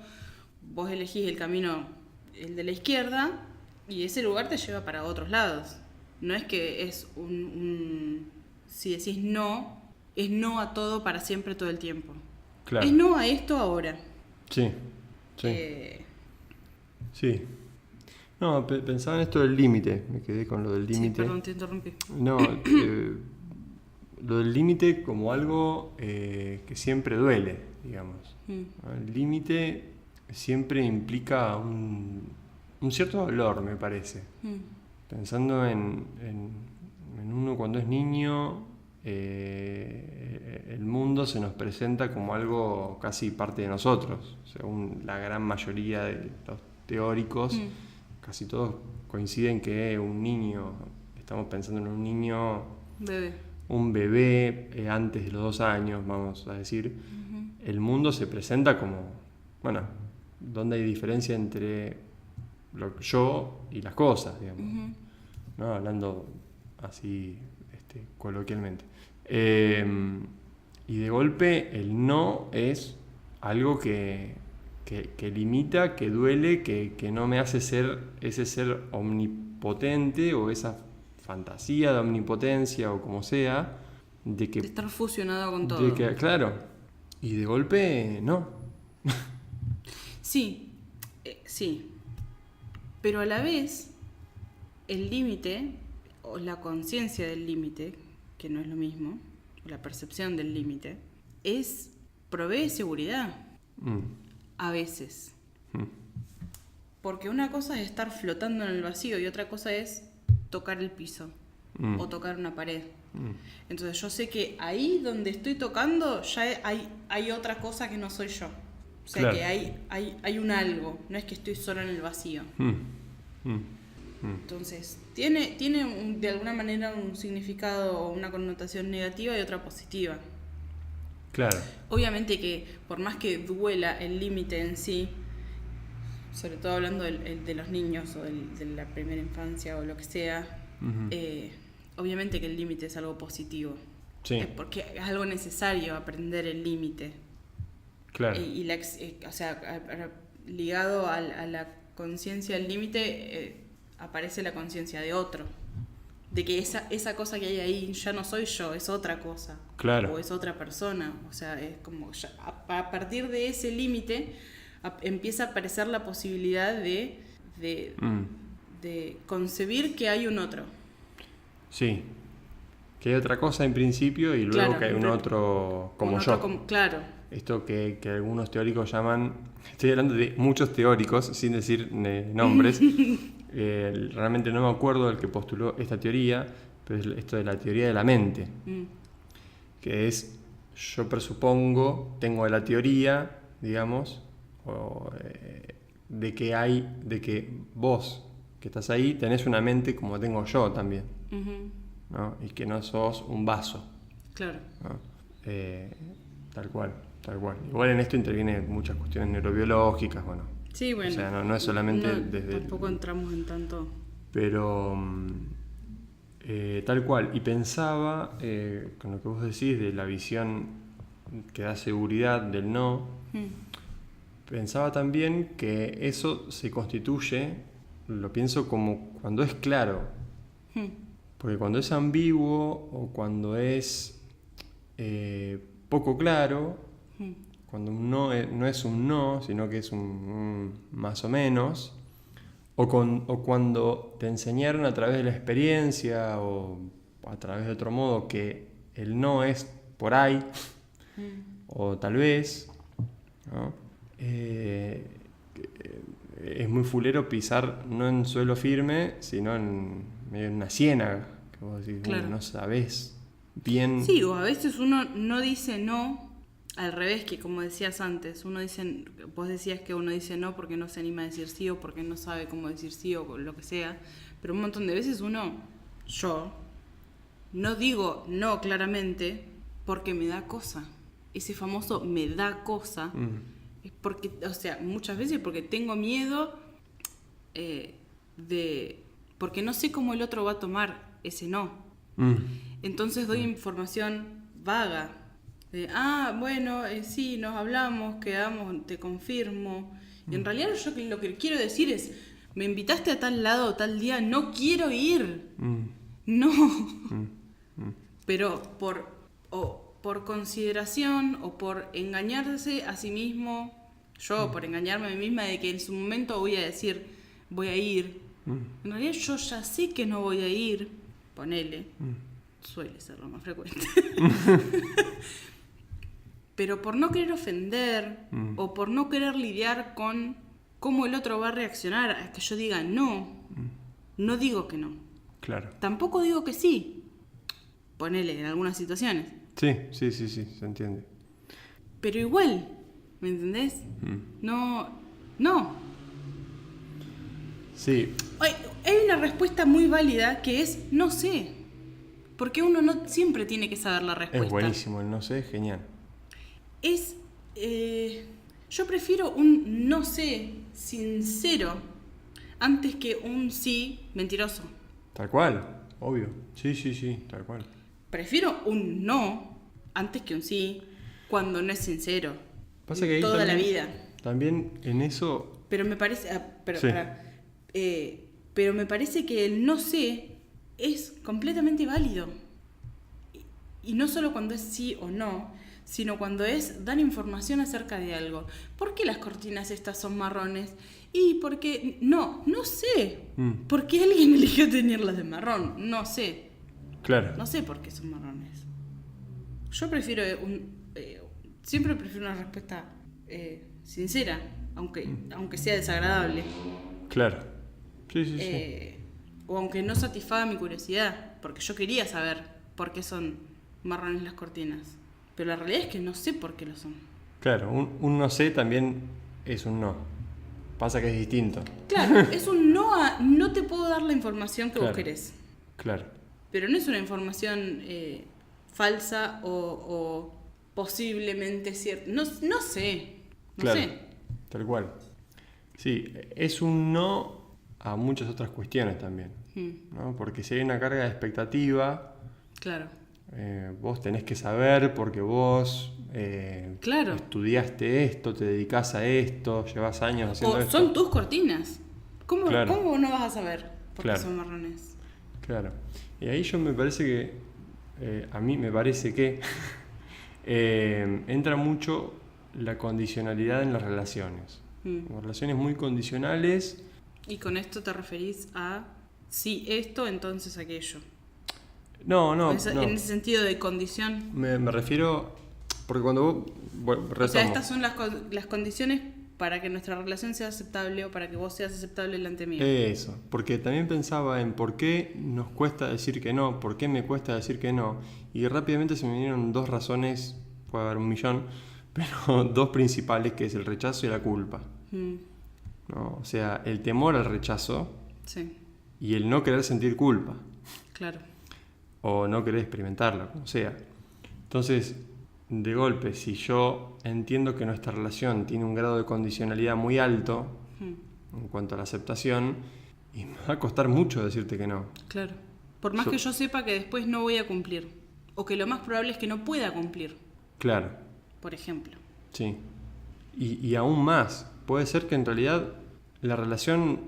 Speaker 1: vos elegís el camino, el de la izquierda, y ese lugar te lleva para otros lados. No es que es si decís no, es no a todo para siempre todo el tiempo.
Speaker 2: Claro.
Speaker 1: Es no a esto ahora.
Speaker 2: Sí.
Speaker 1: Eh,
Speaker 2: Sí. No, pensaba en esto del límite. Me quedé con lo del
Speaker 1: sí,
Speaker 2: límite.
Speaker 1: perdón, te interrumpí.
Speaker 2: No, lo del límite como algo que siempre duele, digamos. ¿No? El límite siempre implica un cierto dolor, me parece. Pensando en uno cuando es niño, el mundo se nos presenta como algo casi parte de nosotros. Según la gran mayoría de los teóricos, casi todos coinciden que un niño, estamos pensando en un niño, un bebé antes de los 2 años, vamos a decir, el mundo se presenta como, bueno, donde hay diferencia entre yo y las cosas, digamos, ¿no? Hablando así coloquialmente. Y de golpe el no es algo que limita, que duele, que no me hace ser ese ser omnipotente o esa fantasía de omnipotencia o como sea, de
Speaker 1: estar fusionado con todo.
Speaker 2: De que, claro, y de golpe no.
Speaker 1: Sí, sí. Pero a la vez, el límite, o la conciencia del límite, que no es lo mismo, la percepción del límite, provee seguridad. A veces. Porque una cosa es estar flotando en el vacío y otra cosa es tocar el piso o tocar una pared. Entonces yo sé que ahí donde estoy tocando ya hay otra cosa que no soy yo. O sea, claro, que hay un algo, no es que estoy solo en el vacío. Entonces, tiene de alguna manera un significado o una connotación negativa y otra positiva.
Speaker 2: Claro.
Speaker 1: Obviamente que por más que duela el límite en sí, sobre todo hablando de los niños o de la primera infancia o lo que sea, obviamente que el límite es algo positivo.
Speaker 2: Sí.
Speaker 1: Porque es algo necesario aprender el límite.
Speaker 2: Claro.
Speaker 1: O sea, ligado a la conciencia del límite, aparece la conciencia de otro. De que esa cosa que hay ahí ya no soy yo, es otra cosa.
Speaker 2: Claro.
Speaker 1: O es otra persona. O sea, es como ya, a partir de ese límite empieza a aparecer la posibilidad de concebir que hay un otro.
Speaker 2: Sí. Que hay otra cosa en principio y luego claro, que hay un otro como yo.
Speaker 1: Claro.
Speaker 2: Esto que algunos teóricos llaman, estoy hablando de muchos teóricos sin decir nombres, realmente no me acuerdo del que postuló esta teoría, pero es esto de la teoría de la mente, que es, yo presupongo, tengo la teoría, digamos, de que vos que estás ahí tenés una mente como tengo yo también, ¿no? Y que no sos un vaso.
Speaker 1: Claro.
Speaker 2: ¿No? Tal cual. Igual en esto intervienen muchas cuestiones neurobiológicas, bueno.
Speaker 1: Sí, bueno.
Speaker 2: O sea, no es solamente desde...
Speaker 1: Tampoco entramos en tanto...
Speaker 2: Pero tal cual. Y pensaba, con lo que vos decís de la visión que da seguridad del no, pensaba también que eso se constituye, lo pienso como cuando es claro. Porque cuando es ambiguo o cuando es poco claro, cuando un no es un no, sino que es un más o menos, o cuando te enseñaron a través de la experiencia o a través de otro modo que el no es por ahí, o tal vez, ¿no? Es muy fulero pisar no en suelo firme, sino en medio de una ciénaga, que vos decís,
Speaker 1: claro,
Speaker 2: no sabés bien.
Speaker 1: Sí, o a veces uno no dice no, al revés, que como decías antes, vos decías que uno dice no porque no se anima a decir sí o porque no sabe cómo decir sí o lo que sea, pero un montón de veces yo no digo no claramente porque me da cosa. Ese famoso me da cosa es porque, o sea, muchas veces porque tengo miedo porque no sé cómo el otro va a tomar ese no. Entonces doy información vaga. Bueno, sí, nos hablamos, quedamos, te confirmo. Y en realidad yo lo que quiero decir es, me invitaste a tal lado, tal día, no quiero ir. No. Pero por consideración o por engañarse a sí mismo, yo por engañarme a mí misma de que en su momento voy a decir, voy a ir. En realidad yo ya sé que no voy a ir, ponele. Suele ser lo más frecuente. Pero por no querer ofender o por no querer lidiar con cómo el otro va a reaccionar a que yo diga no, no digo que no.
Speaker 2: Claro.
Speaker 1: Tampoco digo que sí. Ponele en algunas situaciones.
Speaker 2: Sí, se entiende.
Speaker 1: Pero igual, ¿me entendés? No.
Speaker 2: Sí.
Speaker 1: Hay una respuesta muy válida que es no sé. Porque uno no siempre tiene que saber la respuesta.
Speaker 2: Es buenísimo, el no sé es genial.
Speaker 1: Yo prefiero un no sé sincero antes que un sí mentiroso.
Speaker 2: Tal cual, obvio. Sí, tal cual.
Speaker 1: Prefiero un no antes que un sí cuando no es sincero.
Speaker 2: Pasa que ahí
Speaker 1: toda
Speaker 2: también,
Speaker 1: la vida.
Speaker 2: También en eso...
Speaker 1: Pero me parece...
Speaker 2: Sí.
Speaker 1: Pero me parece que el no sé es completamente válido. Y no solo cuando es sí o no, sino cuando es dar información acerca de algo. ¿Por qué las cortinas estas son marrones? Y porque... No sé. ¿Por qué alguien eligió tenerlas de marrón? No sé.
Speaker 2: Claro.
Speaker 1: No sé por qué son marrones. Yo prefiero siempre prefiero una respuesta sincera, aunque sea desagradable.
Speaker 2: Claro. Sí.
Speaker 1: O aunque no satisfaga mi curiosidad, porque yo quería saber por qué son marrones las cortinas. Pero la realidad es que no sé por qué lo son.
Speaker 2: Claro, un no sé también es un no. Pasa que es distinto.
Speaker 1: Claro, es un no a no te puedo dar la información que vos querés.
Speaker 2: Claro.
Speaker 1: Pero no es una información falsa o posiblemente cierta. No sé.
Speaker 2: Claro, tal cual. Sí, es un no a muchas otras cuestiones también, ¿no? Porque si hay una carga de expectativa,
Speaker 1: claro.
Speaker 2: Vos tenés que saber porque vos estudiaste esto, te dedicás a esto, llevas años haciendo esto.
Speaker 1: Son tus cortinas. ¿Cómo no vas a saber por qué son marrones?
Speaker 2: Claro. Y ahí a mí me parece que entra mucho la condicionalidad en las relaciones. Relaciones muy condicionales.
Speaker 1: ¿Y con esto te referís a sí esto, entonces aquello?
Speaker 2: No.
Speaker 1: En ese sentido de condición.
Speaker 2: Me refiero, porque cuando vos...
Speaker 1: O sea, estas son las condiciones para que nuestra relación sea aceptable o para que vos seas aceptable delante mío.
Speaker 2: Eso, porque también pensaba en por qué nos cuesta decir que no, por qué me cuesta decir que no. Y rápidamente se me vinieron dos razones, puede haber 1.000.000, pero dos principales, que es el rechazo y la culpa. ¿No? O sea, el temor al rechazo y el no querer sentir culpa.
Speaker 1: Claro.
Speaker 2: O no querer experimentarla, como sea. Entonces, de golpe, si yo entiendo que nuestra relación tiene un grado de condicionalidad muy alto en cuanto a la aceptación, y me va a costar mucho decirte que no.
Speaker 1: Claro. Por más que yo sepa que después no voy a cumplir. O que lo más probable es que no pueda cumplir.
Speaker 2: Claro.
Speaker 1: Por ejemplo.
Speaker 2: Sí. Y aún más, puede ser que en realidad la relación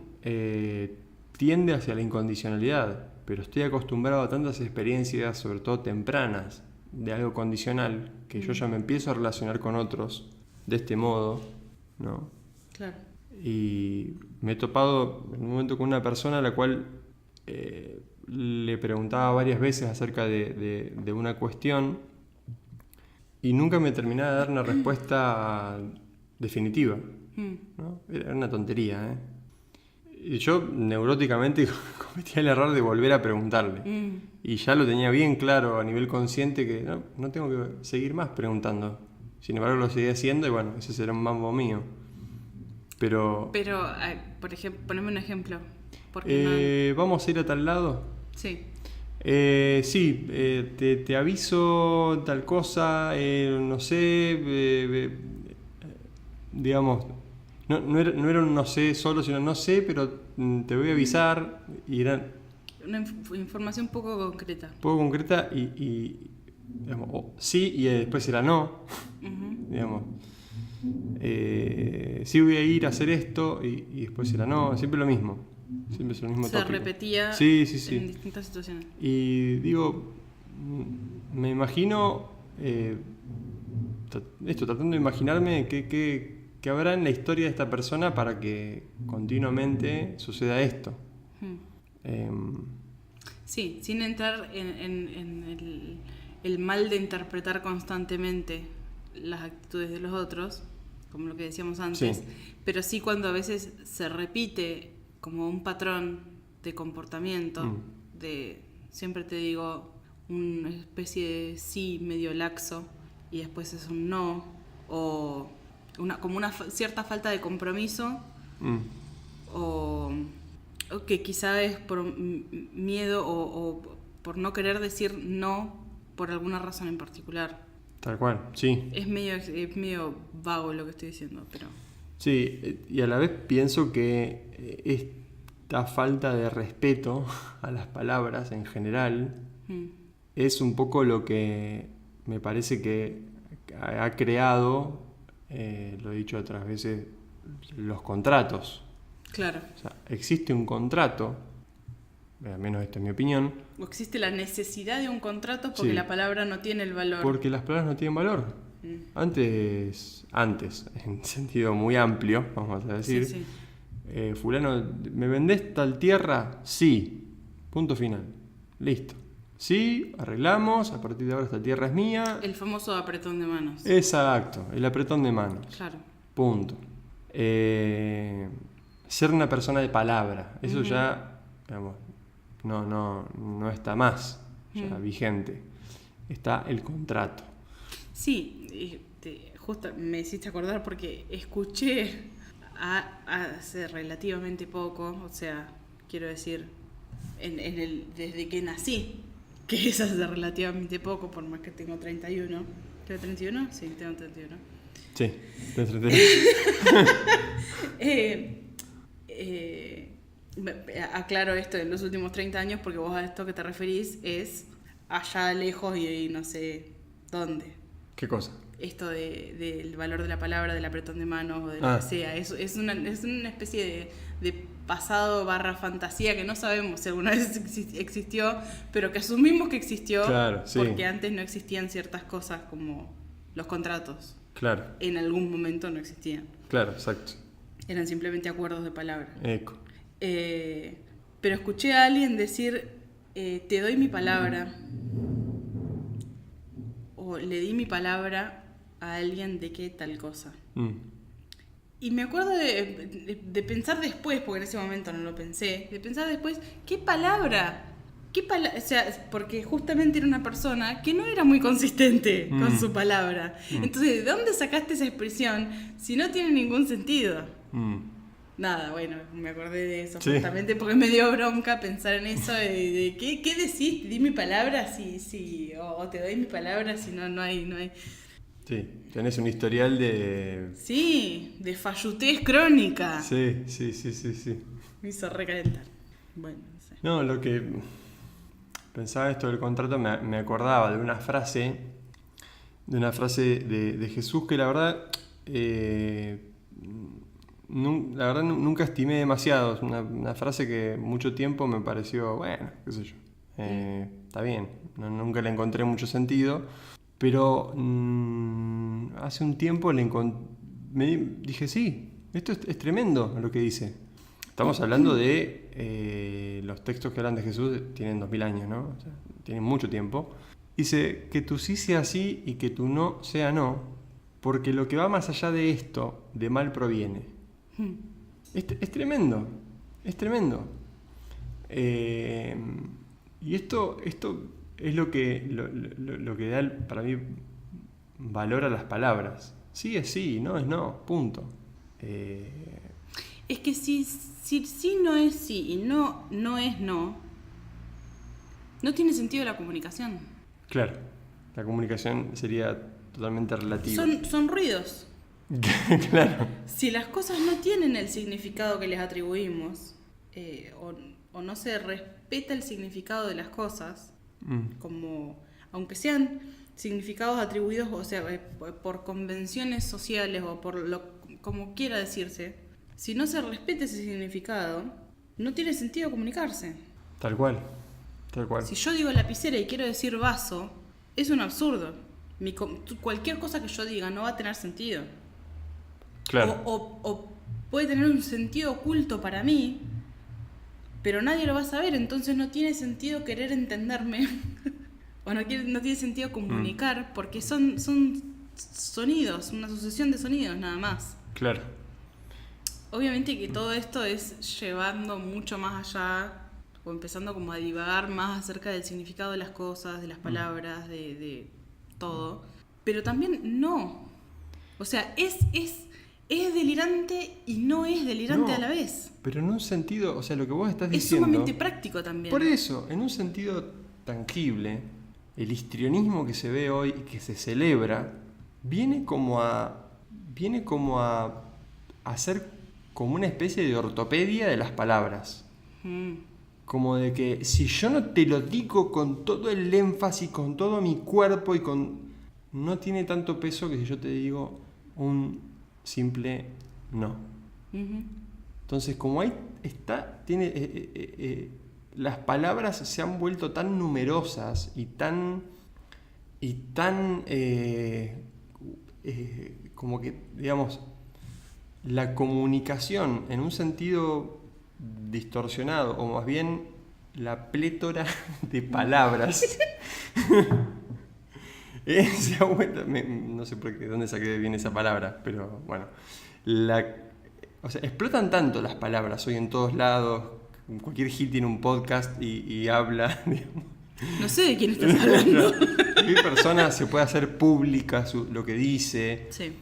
Speaker 2: tiende hacia la incondicionalidad, pero estoy acostumbrado a tantas experiencias, sobre todo tempranas, de algo condicional, que yo ya me empiezo a relacionar con otros de este modo, ¿no?
Speaker 1: Claro.
Speaker 2: Y me he topado en un momento con una persona a la cual le preguntaba varias veces acerca de una cuestión y nunca me terminaba de dar una respuesta definitiva, ¿no? Era una tontería, Y yo neuróticamente cometía el error de volver a preguntarle. Y ya lo tenía bien claro a nivel consciente que no tengo que seguir más preguntando. Sin embargo lo seguía haciendo y bueno, ese será un mambo mío. Pero
Speaker 1: por ejemplo, poneme un ejemplo.
Speaker 2: ¿Vamos a ir a tal lado?
Speaker 1: Sí.
Speaker 2: Sí, te aviso tal cosa, no sé, digamos, no era un no sé solo, sino no sé, pero te voy a avisar, y era
Speaker 1: Una información poco concreta.
Speaker 2: poco concreta y digamos, sí, y después era no. Digamos, sí voy a ir a hacer esto, y después era no, siempre lo mismo. Siempre es el mismo tópico.
Speaker 1: Se repetía
Speaker 2: Sí.
Speaker 1: en distintas situaciones.
Speaker 2: Y digo, me imagino tratando de imaginarme qué habrá en la historia de esta persona para que continuamente suceda esto.
Speaker 1: Sí, sin entrar en el mal de interpretar constantemente las actitudes de los otros, como lo que decíamos antes,
Speaker 2: Sí.
Speaker 1: pero sí cuando a veces se repite como un patrón de comportamiento, de siempre te digo una especie de sí medio laxo y después es un no, o como una cierta falta de compromiso, o que quizá es por miedo o por no querer decir no por alguna razón en particular.
Speaker 2: Tal cual, sí.
Speaker 1: Es medio vago lo que estoy diciendo, pero...
Speaker 2: Sí, y a la vez pienso que esta falta de respeto a las palabras en general es un poco lo que me parece que ha creado, lo he dicho otras veces, los contratos.
Speaker 1: Claro.
Speaker 2: O sea, existe un contrato, al menos esta es mi opinión.
Speaker 1: O existe la necesidad de un contrato porque
Speaker 2: Sí.
Speaker 1: la palabra no tiene el valor.
Speaker 2: Porque las palabras no tienen valor. Antes, en sentido muy amplio, vamos a decir,
Speaker 1: Sí.
Speaker 2: fulano, ¿me vendés tal tierra? Sí. Punto final. Listo. Sí, arreglamos, a partir de ahora esta tierra es mía.
Speaker 1: El famoso apretón de manos.
Speaker 2: Exacto, el apretón de manos.
Speaker 1: Claro.
Speaker 2: Punto. Ser una persona de palabra, eso ya, digamos, no está más ya vigente. Está el contrato.
Speaker 1: Sí, justo me hiciste acordar porque escuché hace relativamente poco, o sea, quiero decir, desde que nací, que es hace relativamente poco, por más que tengo 31. ¿Tengo 31? Sí, tengo 31.
Speaker 2: Sí,
Speaker 1: aclaro esto de los últimos 30 años porque vos a esto que te referís es allá lejos y no sé dónde.
Speaker 2: ¿Qué cosa?
Speaker 1: Esto del valor de la palabra, del apretón de manos o de lo que sea. Es una especie de pasado / fantasía que no sabemos si alguna vez existió, pero que asumimos que existió.
Speaker 2: Claro, sí.
Speaker 1: Porque antes no existían ciertas cosas como los contratos.
Speaker 2: Claro.
Speaker 1: En algún momento no existían.
Speaker 2: Claro, exacto.
Speaker 1: Eran simplemente acuerdos de palabra.
Speaker 2: Eco.
Speaker 1: Pero escuché a alguien decir, te doy mi palabra, o le di mi palabra a alguien de qué tal cosa. Y me acuerdo de pensar después, porque en ese momento no lo pensé, de pensar después, ¿qué palabra? O sea, porque justamente era una persona que no era muy consistente con su palabra. Entonces, ¿de dónde sacaste esa expresión si no tiene ningún sentido? Nada, bueno, me acordé de eso justamente porque me dio bronca pensar en eso de ¿qué decís? ¿Di mi palabra? Sí, o te doy mi palabra si no hay...
Speaker 2: Sí, tenés un historial de...
Speaker 1: Sí, de fallutez crónica.
Speaker 2: Sí.
Speaker 1: Me hizo recalentar. Bueno, no sé.
Speaker 2: No, lo que pensaba esto del contrato me acordaba de una frase de Jesús que la verdad nunca estimé demasiado. Es una frase que mucho tiempo me pareció, bueno, qué sé yo, está bien, nunca le encontré mucho sentido, pero hace un tiempo dije, sí, esto es tremendo lo que dice. Estamos hablando de los textos que hablan de Jesús, tienen 2000 años, ¿no? O sea, tienen mucho tiempo. Dice que tu sí sea sí y que tu no sea no, porque lo que va más allá de esto, de mal proviene. Es tremendo, es tremendo. Y esto es lo que da para mí valor a las palabras. Sí es sí, no es no, punto.
Speaker 1: Es que si sí no es sí y no es no tiene sentido la comunicación.
Speaker 2: Claro, la comunicación sería totalmente relativa.
Speaker 1: Son ruidos.
Speaker 2: Claro.
Speaker 1: Si las cosas no tienen el significado que les atribuimos, o no se respeta el significado de las cosas, como aunque sean significados atribuidos, o sea, por convenciones sociales o por como quiera decirse, si no se respeta ese significado, no tiene sentido comunicarse.
Speaker 2: Tal cual.
Speaker 1: Si yo digo lapicera y quiero decir vaso, es un absurdo. Cualquier cosa que yo diga no va a tener sentido.
Speaker 2: Claro.
Speaker 1: O puede tener un sentido oculto para mí, pero nadie lo va a saber, entonces no tiene sentido querer entenderme. O no tiene sentido comunicar, porque son sonidos, una sucesión de sonidos nada más.
Speaker 2: Claro.
Speaker 1: Obviamente que todo esto es llevando mucho más allá, o empezando como a divagar más acerca del significado de las cosas, de las palabras, de todo. Pero también no. O sea, es delirante y no es delirante a la vez.
Speaker 2: Pero en un sentido, o sea, lo que vos estás diciendo...
Speaker 1: Es sumamente práctico también.
Speaker 2: Por eso, en un sentido tangible, el histrionismo que se ve hoy y que se celebra, viene como a hacer como una especie de ortopedia de las palabras. Como de que si yo no te lo digo con todo el énfasis, con todo mi cuerpo y no tiene tanto peso que si yo te digo un simple no. Entonces, como ahí está, las palabras se han vuelto tan numerosas y tan como que, digamos, la comunicación en un sentido distorsionado, o más bien la plétora de palabras se ha vuelto, no sé por qué, dónde saqué bien esa palabra, pero bueno, o sea, explotan tanto las palabras hoy en todos lados. Cualquier hit tiene un podcast y habla, digamos.
Speaker 1: No sé de quién estás hablando.
Speaker 2: Cualquier persona se puede hacer pública lo que dice.
Speaker 1: Sí.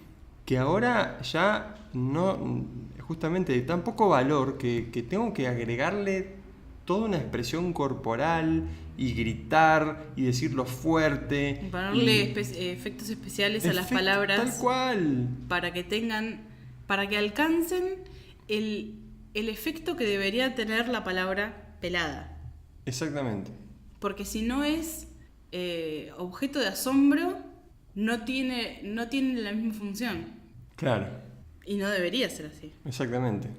Speaker 2: Que ahora ya no, justamente de tan poco valor que tengo que agregarle toda una expresión corporal y gritar y decirlo fuerte.
Speaker 1: Y ponerle efectos especiales a las palabras.
Speaker 2: Tal cual.
Speaker 1: Para que alcancen el efecto que debería tener la palabra pelada.
Speaker 2: Exactamente.
Speaker 1: Porque si no es objeto de asombro, no tiene la misma función.
Speaker 2: Claro.
Speaker 1: Y no debería ser así.
Speaker 2: Exactamente.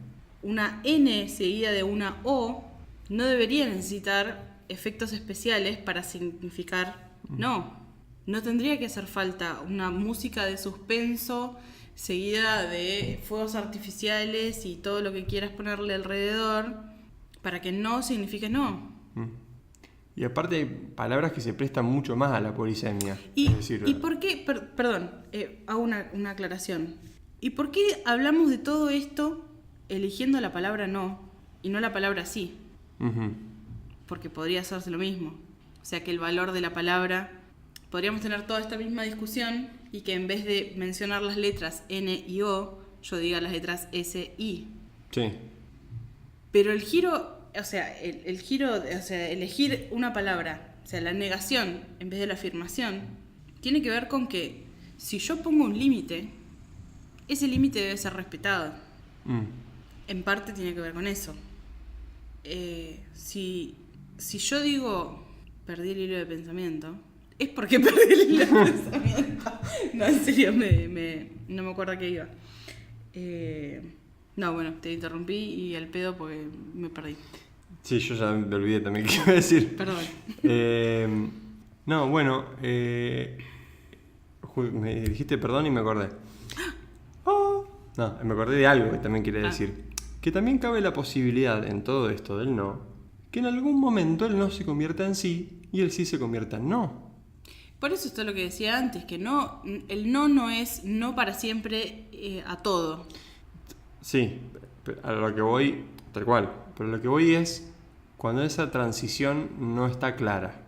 Speaker 1: Una N seguida de una O no debería necesitar efectos especiales para significar no. No tendría que hacer falta una música de suspenso seguida de fuegos artificiales y todo lo que quieras ponerle alrededor para que no signifique no.
Speaker 2: Y aparte hay palabras que se prestan mucho más a la polisemia.
Speaker 1: ¿Y por qué? Perdón, hago una aclaración. ¿Y por qué hablamos de todo esto eligiendo la palabra no y no la palabra sí? Porque podría hacerse lo mismo. O sea que el valor de la palabra... Podríamos tener toda esta misma discusión y que en vez de mencionar las letras N y O, yo diga las letras S, I.
Speaker 2: Sí.
Speaker 1: Pero el giro, o sea, el giro, o sea, elegir una palabra, o sea, la negación en vez de la afirmación, tiene que ver con que si yo pongo un límite, ese límite debe ser respetado. En parte tiene que ver con eso. Si yo digo, perdí el hilo de pensamiento, es porque perdí el hilo de pensamiento. No, en serio, no me acuerdo a qué iba. No, bueno, te interrumpí y al pedo porque me perdí.
Speaker 2: Sí, yo ya me olvidé también qué iba a decir.
Speaker 1: Perdón.
Speaker 2: No, bueno, me dijiste perdón y me acordé. No, me acordé de algo que también quería decir. Que también cabe la posibilidad en todo esto del no, que en algún momento el no se convierta en sí y el sí se convierta en no.
Speaker 1: Por eso esto es lo que decía antes, que no, el no es no para siempre a todo.
Speaker 2: Sí, a lo que voy, tal cual, pero lo que voy es cuando esa transición no está clara.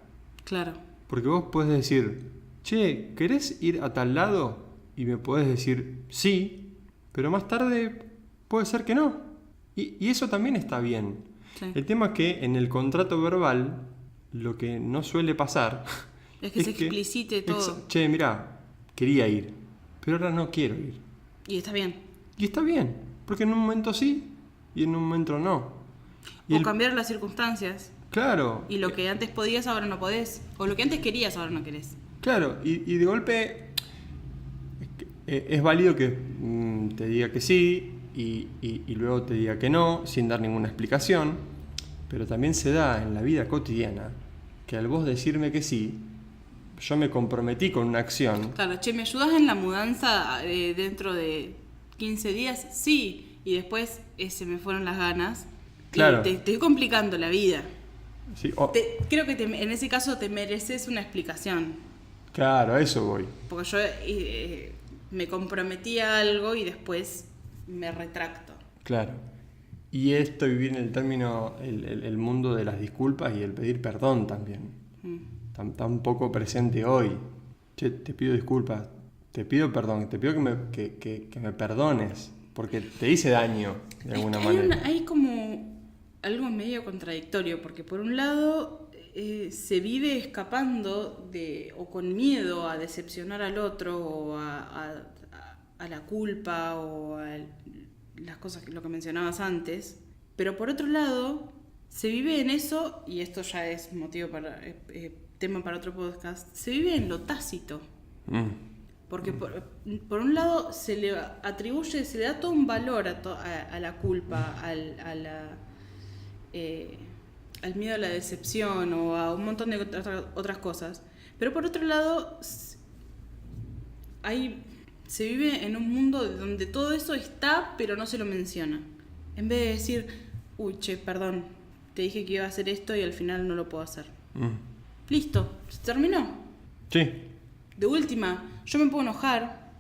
Speaker 1: Claro.
Speaker 2: Porque vos podés decir, che, ¿querés ir a tal lado? Y me podés decir sí, pero más tarde puede ser que no. Y eso también está bien. Sí. El tema es que en el contrato verbal lo que no suele pasar...
Speaker 1: Es que se explicite todo.
Speaker 2: Che, mirá, quería ir, pero ahora no quiero ir.
Speaker 1: Y está bien.
Speaker 2: Y está bien, porque en un momento sí y en un momento no.
Speaker 1: O cambiar las circunstancias.
Speaker 2: Claro.
Speaker 1: Y lo que antes podías, ahora no podés. O lo que antes querías, ahora no querés.
Speaker 2: Claro, y de golpe es válido que te diga que sí y luego te diga que no, sin dar ninguna explicación, pero también se da en la vida cotidiana que al vos decirme que sí, yo me comprometí con una acción.
Speaker 1: Claro, che, ¿me ayudas en la mudanza dentro de 15 días? Sí, y después se me fueron las ganas.
Speaker 2: Claro.
Speaker 1: Te estoy complicando la vida.
Speaker 2: Sí,
Speaker 1: creo que en ese caso te mereces una explicación.
Speaker 2: Claro, a eso voy.
Speaker 1: Porque yo me comprometí a algo y después me retracto.
Speaker 2: Claro. Y esto viene el término, el mundo de las disculpas y el pedir perdón también. Tan poco presente hoy. Che, te pido disculpas, te pido perdón, te pido que me perdones, porque te hice daño de alguna manera.
Speaker 1: Hay como algo medio contradictorio, porque por un lado se vive escapando o con miedo a decepcionar al otro o a la culpa o a las cosas, lo que mencionabas antes, pero por otro lado se vive en eso, y esto ya es motivo para tema para otro podcast, se vive en lo tácito. Porque por un lado se le atribuye, se le da todo un valor a la culpa, al miedo a la decepción o a un montón de otras cosas. Pero por otro lado, se vive en un mundo donde todo eso está, pero no se lo menciona. En vez de decir, uy, che, perdón, te dije que iba a hacer esto y al final no lo puedo hacer. Listo, ¿se terminó?
Speaker 2: Sí.
Speaker 1: De última, yo me puedo enojar,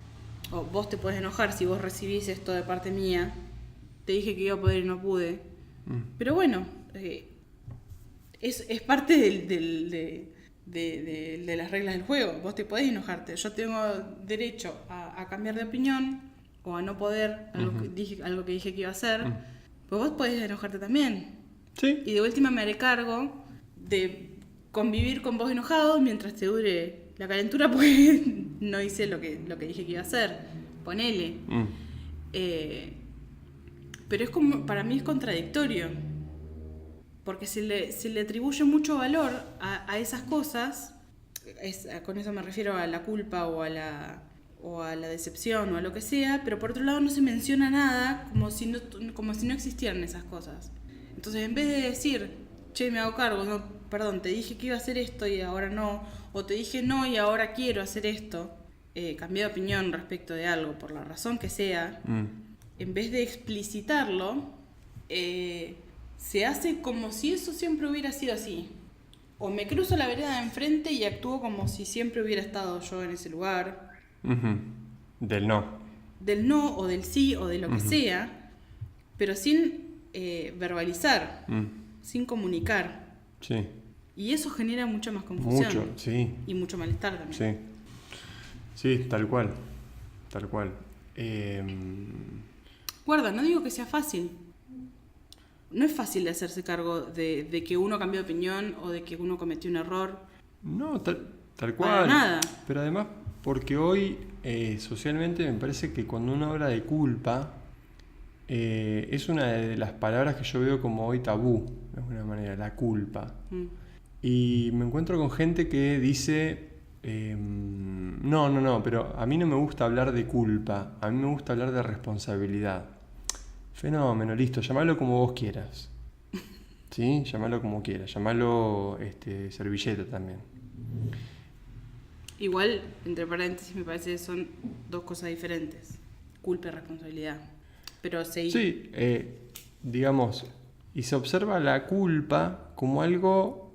Speaker 1: o vos te podés enojar si vos recibís esto de parte mía. Te dije que iba a poder y no pude. Pero bueno, es parte de las reglas del juego. Vos te podés enojarte. Yo tengo derecho a cambiar de opinión o a no poder algo que dije que iba a hacer. Pues vos podés enojarte también.
Speaker 2: Sí.
Speaker 1: Y de última me haré cargo de convivir con vos enojado mientras te dure la calentura, pues no hice lo que dije que iba a hacer. Ponele. Pero es como, para mí es contradictorio. Porque se le atribuye mucho valor a esas cosas. Con eso me refiero a la culpa o a la decepción o a lo que sea. Pero por otro lado no se menciona nada como si no existieran esas cosas. Entonces en vez de decir, che, me hago cargo, no, perdón, te dije que iba a hacer esto y ahora no, o te dije no y ahora quiero hacer esto, cambié de opinión respecto de algo por la razón que sea, en vez de explicitarlo, se hace como si eso siempre hubiera sido así. O me cruzo la vereda de enfrente y actúo como si siempre hubiera estado yo en ese lugar.
Speaker 2: Del no.
Speaker 1: Del no o del sí o de lo que sea, pero sin verbalizar, sin comunicar.
Speaker 2: Sí.
Speaker 1: Y eso genera mucha más confusión.
Speaker 2: Mucho, sí.
Speaker 1: Y mucho malestar también.
Speaker 2: Sí, tal cual. Tal cual.
Speaker 1: Guarda, no digo que sea fácil. No es fácil de hacerse cargo de que uno cambió de opinión o de que uno cometió un error.
Speaker 2: No, tal cual.
Speaker 1: Para nada.
Speaker 2: Pero además, porque hoy socialmente me parece que cuando uno habla de culpa, es una de las palabras que yo veo como hoy tabú, de alguna manera, la culpa. Y me encuentro con gente que dice, no, pero a mí no me gusta hablar de culpa, a mí me gusta hablar de responsabilidad. Fenómeno, listo, llamalo como vos quieras. ¿Sí? Llamalo como quieras, llamalo servilleta también.
Speaker 1: Igual, entre paréntesis, me parece que son dos cosas diferentes. Culpa y responsabilidad. Pero sí,
Speaker 2: digamos, y se observa la culpa como algo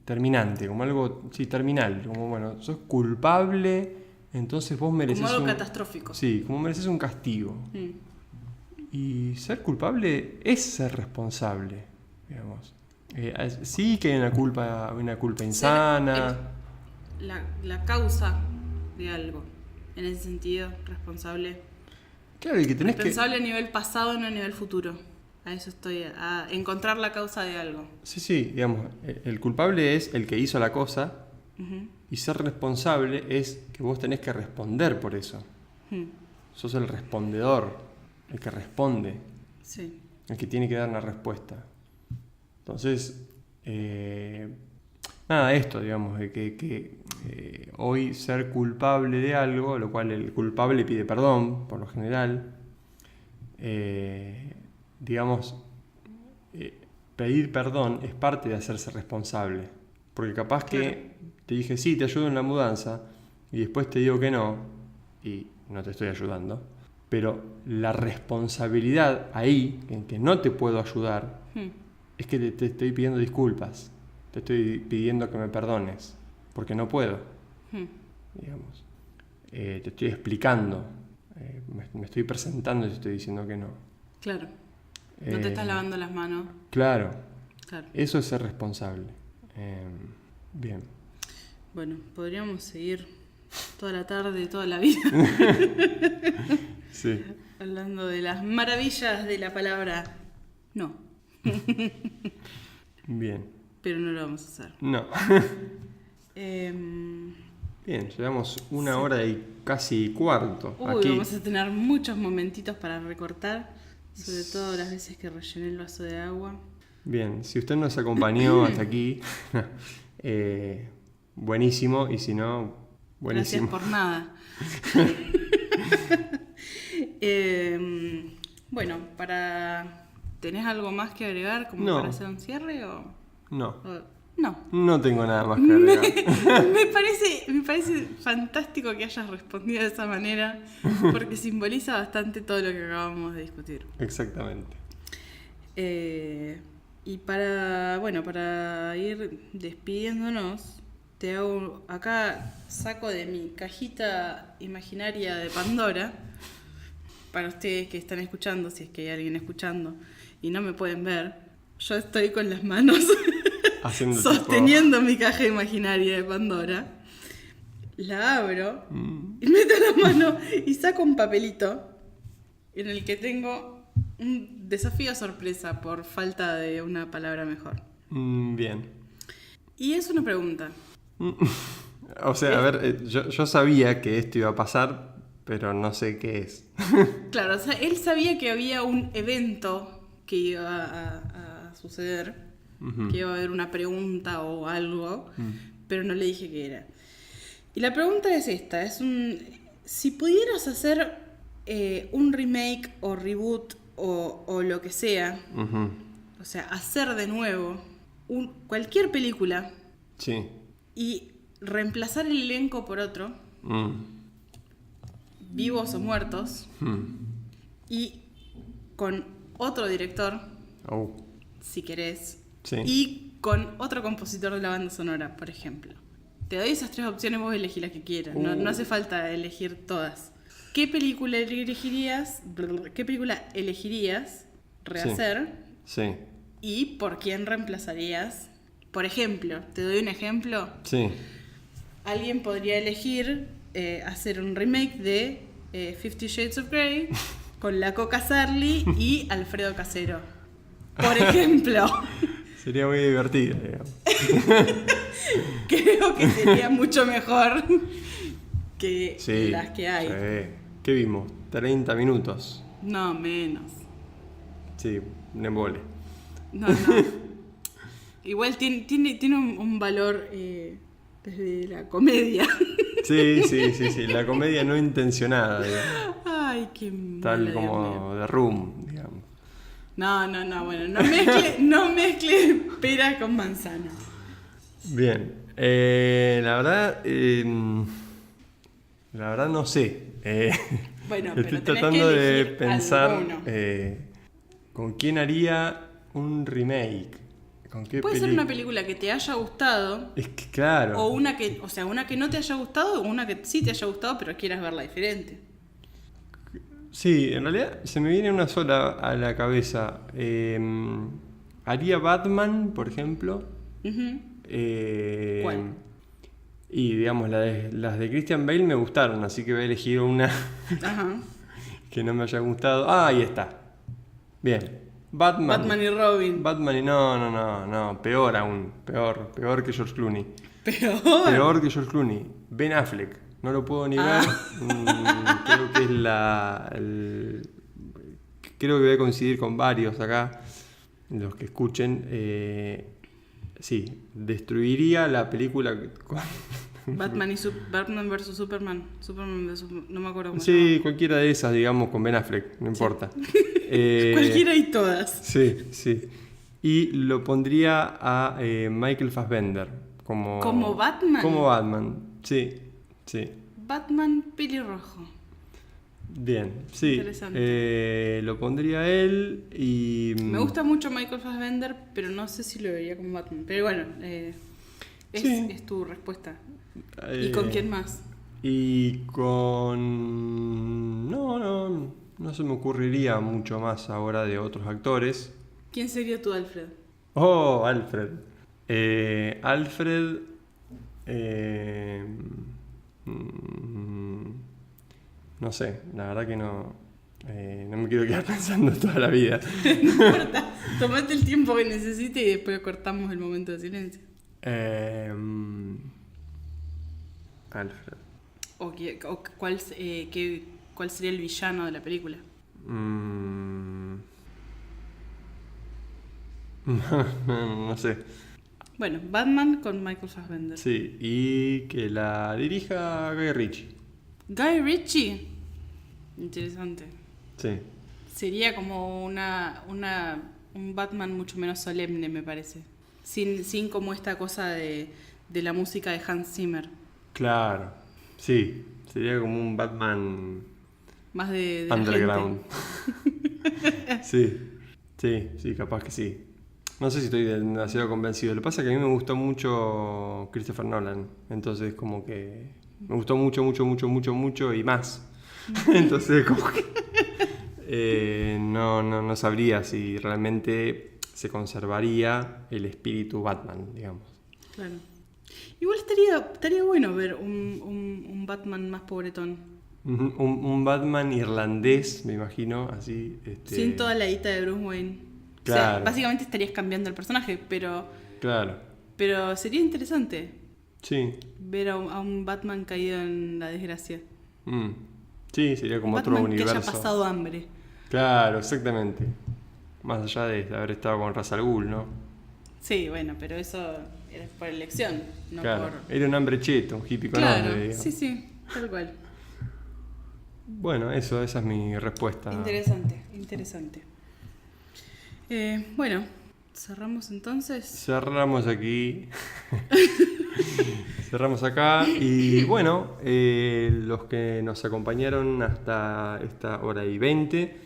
Speaker 2: terminante, como algo, terminal, como bueno, sos culpable, entonces vos mereces
Speaker 1: como algo catastrófico.
Speaker 2: Sí, como mereces un castigo. Y ser culpable es ser responsable, digamos. Sí que hay una culpa insana.
Speaker 1: La causa de algo, en ese sentido, responsable.
Speaker 2: Claro, y que tenés
Speaker 1: responsable a nivel pasado, no a nivel futuro. A eso estoy, a encontrar la causa de algo.
Speaker 2: Sí, digamos, el culpable es el que hizo la cosa, y ser responsable es que vos tenés que responder por eso. Sos el respondedor, el que responde.
Speaker 1: Sí.
Speaker 2: el que tiene que dar una respuesta. Entonces, nada, esto, digamos, de que hoy ser culpable de algo, lo cual el culpable pide perdón, por lo general, digamos, pedir perdón es parte de hacerse responsable. Porque capaz que te dije, sí, te ayudo en la mudanza, y después te digo que no, y no te estoy ayudando. Pero la responsabilidad ahí, en que no te puedo ayudar, es que te estoy pidiendo disculpas. Te estoy pidiendo que me perdones, porque no puedo. Digamos. Te estoy explicando. Me estoy presentando y te estoy diciendo que no.
Speaker 1: Claro. No te estás lavando las manos.
Speaker 2: Claro. Eso es ser responsable. Bien.
Speaker 1: Bueno, podríamos seguir toda la tarde, toda la vida.
Speaker 2: Sí.
Speaker 1: Hablando de las maravillas de la palabra no.
Speaker 2: Bien.
Speaker 1: Pero no lo vamos a hacer.
Speaker 2: No. Bien, llevamos 1 hora y casi cuarto.
Speaker 1: Uy,
Speaker 2: aquí.
Speaker 1: Vamos a tener muchos momentitos para recortar, sobre todo las veces que rellené el vaso de agua.
Speaker 2: Bien, si usted nos acompañó hasta aquí, buenísimo, y si no, buenísimo.
Speaker 1: Gracias por nada. Bueno, ¿tenés algo más que agregar como para hacer un cierre o...?
Speaker 2: No.
Speaker 1: No.
Speaker 2: No tengo nada más que agregar.
Speaker 1: Me parece fantástico que hayas respondido de esa manera, porque simboliza bastante todo lo que acabamos de discutir.
Speaker 2: Exactamente.
Speaker 1: Y para ir despidiéndonos, te hago acá, saco de mi cajita imaginaria de Pandora, para ustedes que están escuchando, si es que hay alguien escuchando y no me pueden ver, yo estoy con las manos sosteniendo mi caja imaginaria de Pandora. La abro y meto la mano y saco un papelito en el que tengo un desafío sorpresa por falta de una palabra mejor.
Speaker 2: Bien.
Speaker 1: Y es una pregunta.
Speaker 2: O sea, a ver, yo sabía que esto iba a pasar, pero no sé qué es.
Speaker 1: Claro, o sea, él sabía que había un evento que iba a suceder, que iba a haber una pregunta o algo, pero no le dije qué era. Y la pregunta es esta, si pudieras hacer un remake o reboot o lo que sea, o sea, hacer de nuevo cualquier película,
Speaker 2: sí,
Speaker 1: y reemplazar el elenco por otro, vivos o muertos, y con otro director, si querés,
Speaker 2: sí,
Speaker 1: y con otro compositor de la banda sonora, por ejemplo. Te doy esas 3 opciones, vos elegí la que quieras, no hace falta elegir todas. ¿Qué película elegirías rehacer?
Speaker 2: Sí.
Speaker 1: ¿Y por quién reemplazarías? Por ejemplo, te doy un ejemplo.
Speaker 2: Sí.
Speaker 1: Alguien podría elegir hacer un remake de 50 Shades of Grey con la Coca Sarli y Alfredo Casero. Por ejemplo.
Speaker 2: Sería muy divertido, digamos.
Speaker 1: Creo que sería mucho mejor que las que hay.
Speaker 2: Sí. ¿Qué vimos? 30 minutos.
Speaker 1: No, menos.
Speaker 2: Sí, un embole.
Speaker 1: No. Igual tiene un valor desde la comedia.
Speaker 2: Sí, la comedia no intencionada, digamos.
Speaker 1: Ay, qué
Speaker 2: tal como The Room, digamos.
Speaker 1: No, bueno, no mezcle pera con manzana.
Speaker 2: Bien, la verdad no sé.
Speaker 1: Bueno,
Speaker 2: estoy
Speaker 1: pero
Speaker 2: tratando de
Speaker 1: que
Speaker 2: pensar con quién haría un remake.
Speaker 1: Puede ser una película que te haya gustado.
Speaker 2: Es que claro.
Speaker 1: O una que no te haya gustado, o una que sí te haya gustado, pero quieras verla diferente.
Speaker 2: Sí, en realidad se me viene una sola a la cabeza. Haría Batman, por ejemplo.
Speaker 1: ¿Cuál?
Speaker 2: Y digamos, las de Christian Bale me gustaron, así que voy a elegir una que no me haya gustado. Ahí está. Bien. Batman
Speaker 1: y Robin.
Speaker 2: No, peor aún. Peor que George Clooney.
Speaker 1: Peor
Speaker 2: que George Clooney. Ben Affleck. No lo puedo ni ver. Creo que es creo que voy a coincidir con varios acá, los que escuchen. Sí, destruiría la película con...
Speaker 1: Batman vs Superman. No me acuerdo cómo se
Speaker 2: Sí,
Speaker 1: llama.
Speaker 2: cualquiera de esas, digamos, con Ben Affleck, no importa.
Speaker 1: Cualquiera y todas.
Speaker 2: Sí, sí. Y lo pondría a Michael Fassbender
Speaker 1: ¿Como Batman?
Speaker 2: Como Batman, sí, sí.
Speaker 1: Batman pelirrojo.
Speaker 2: Bien, sí.
Speaker 1: Interesante.
Speaker 2: Lo pondría a él y...
Speaker 1: Me gusta mucho Michael Fassbender, pero no sé si lo vería como Batman. Pero bueno,
Speaker 2: Sí.
Speaker 1: es tu respuesta. ¿Y con quién más?
Speaker 2: Y con... No se me ocurriría mucho más ahora de otros actores.
Speaker 1: ¿Quién sería tu Alfred?
Speaker 2: Oh, Alfred. Alfred... no sé, la verdad que no me quiero quedar pensando toda la vida.
Speaker 1: No importa, tomate el tiempo que necesites y después cortamos el momento de silencio.
Speaker 2: Alfred.
Speaker 1: ¿Cuál sería el villano de la película?
Speaker 2: No sé.
Speaker 1: Bueno, Batman con Michael Fassbender.
Speaker 2: Sí, y que la dirija Guy Ritchie.
Speaker 1: Guy Ritchie. Interesante.
Speaker 2: Sí.
Speaker 1: Sería como un Batman mucho menos solemne, me parece. Sin como esta cosa de la música de Hans Zimmer.
Speaker 2: Claro. Sí, sería como un Batman
Speaker 1: Más de la
Speaker 2: underground.
Speaker 1: gente.
Speaker 2: Sí, capaz que sí. No sé si estoy demasiado convencido. Lo que pasa es que a mí me gustó mucho Christopher Nolan. Entonces como que me gustó mucho y más. Entonces como que no sabría si realmente se conservaría el espíritu Batman, digamos.
Speaker 1: Claro. Igual estaría bueno ver un Batman más pobretón.
Speaker 2: Un Batman irlandés, me imagino, así.
Speaker 1: Sin toda la guita de Bruce Wayne.
Speaker 2: Claro.
Speaker 1: O sea, básicamente estarías cambiando el personaje, pero
Speaker 2: Claro.
Speaker 1: sería interesante
Speaker 2: Sí.
Speaker 1: ver a un Batman caído en la desgracia.
Speaker 2: Sí, sería como
Speaker 1: Un
Speaker 2: otro
Speaker 1: Batman
Speaker 2: universo.
Speaker 1: que haya pasado hambre.
Speaker 2: Claro, exactamente. Más allá de haber estado con Ra's al Ghul, ¿no?
Speaker 1: Sí, bueno, pero eso era por elección, no
Speaker 2: Claro.
Speaker 1: por...
Speaker 2: Era un hambre cheto, un hippie con
Speaker 1: Claro,
Speaker 2: hambre, digamos.
Speaker 1: sí, tal cual.
Speaker 2: Bueno, esa es mi respuesta.
Speaker 1: Interesante. Bueno, cerramos entonces.
Speaker 2: Cerramos aquí. Cerramos acá. Y bueno, los que nos acompañaron hasta esta hora y 20.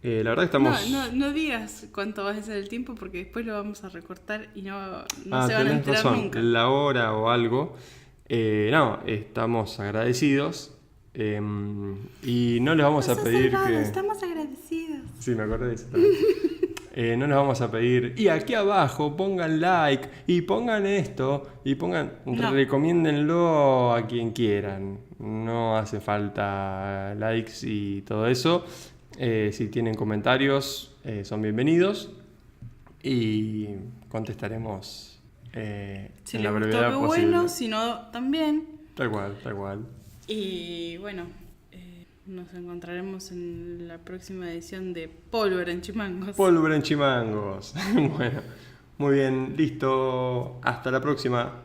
Speaker 2: La verdad que estamos...
Speaker 1: No digas cuánto va a ser el tiempo porque después lo vamos a recortar y no se van a
Speaker 2: tenés
Speaker 1: enterar
Speaker 2: razón,
Speaker 1: nunca.
Speaker 2: la hora o algo. Estamos agradecidos. Y no les vamos a pedir que...
Speaker 1: Estamos agradecidos.
Speaker 2: Sí, me acordé de eso también. No les vamos a pedir, y aquí abajo pongan like, y pongan esto, y pongan,
Speaker 1: No.
Speaker 2: recomiéndenlo a quien quieran. No hace falta likes y todo eso. Si tienen comentarios, son bienvenidos. Y contestaremos
Speaker 1: Si
Speaker 2: en
Speaker 1: les
Speaker 2: la
Speaker 1: gustó,
Speaker 2: brevedad
Speaker 1: qué
Speaker 2: posible.
Speaker 1: bueno, si no, también.
Speaker 2: Tal cual.
Speaker 1: Y bueno, nos encontraremos en la próxima edición de Pólvora en Chimangos.
Speaker 2: Pólvora en Chimangos. Bueno, muy bien, listo. Hasta la próxima.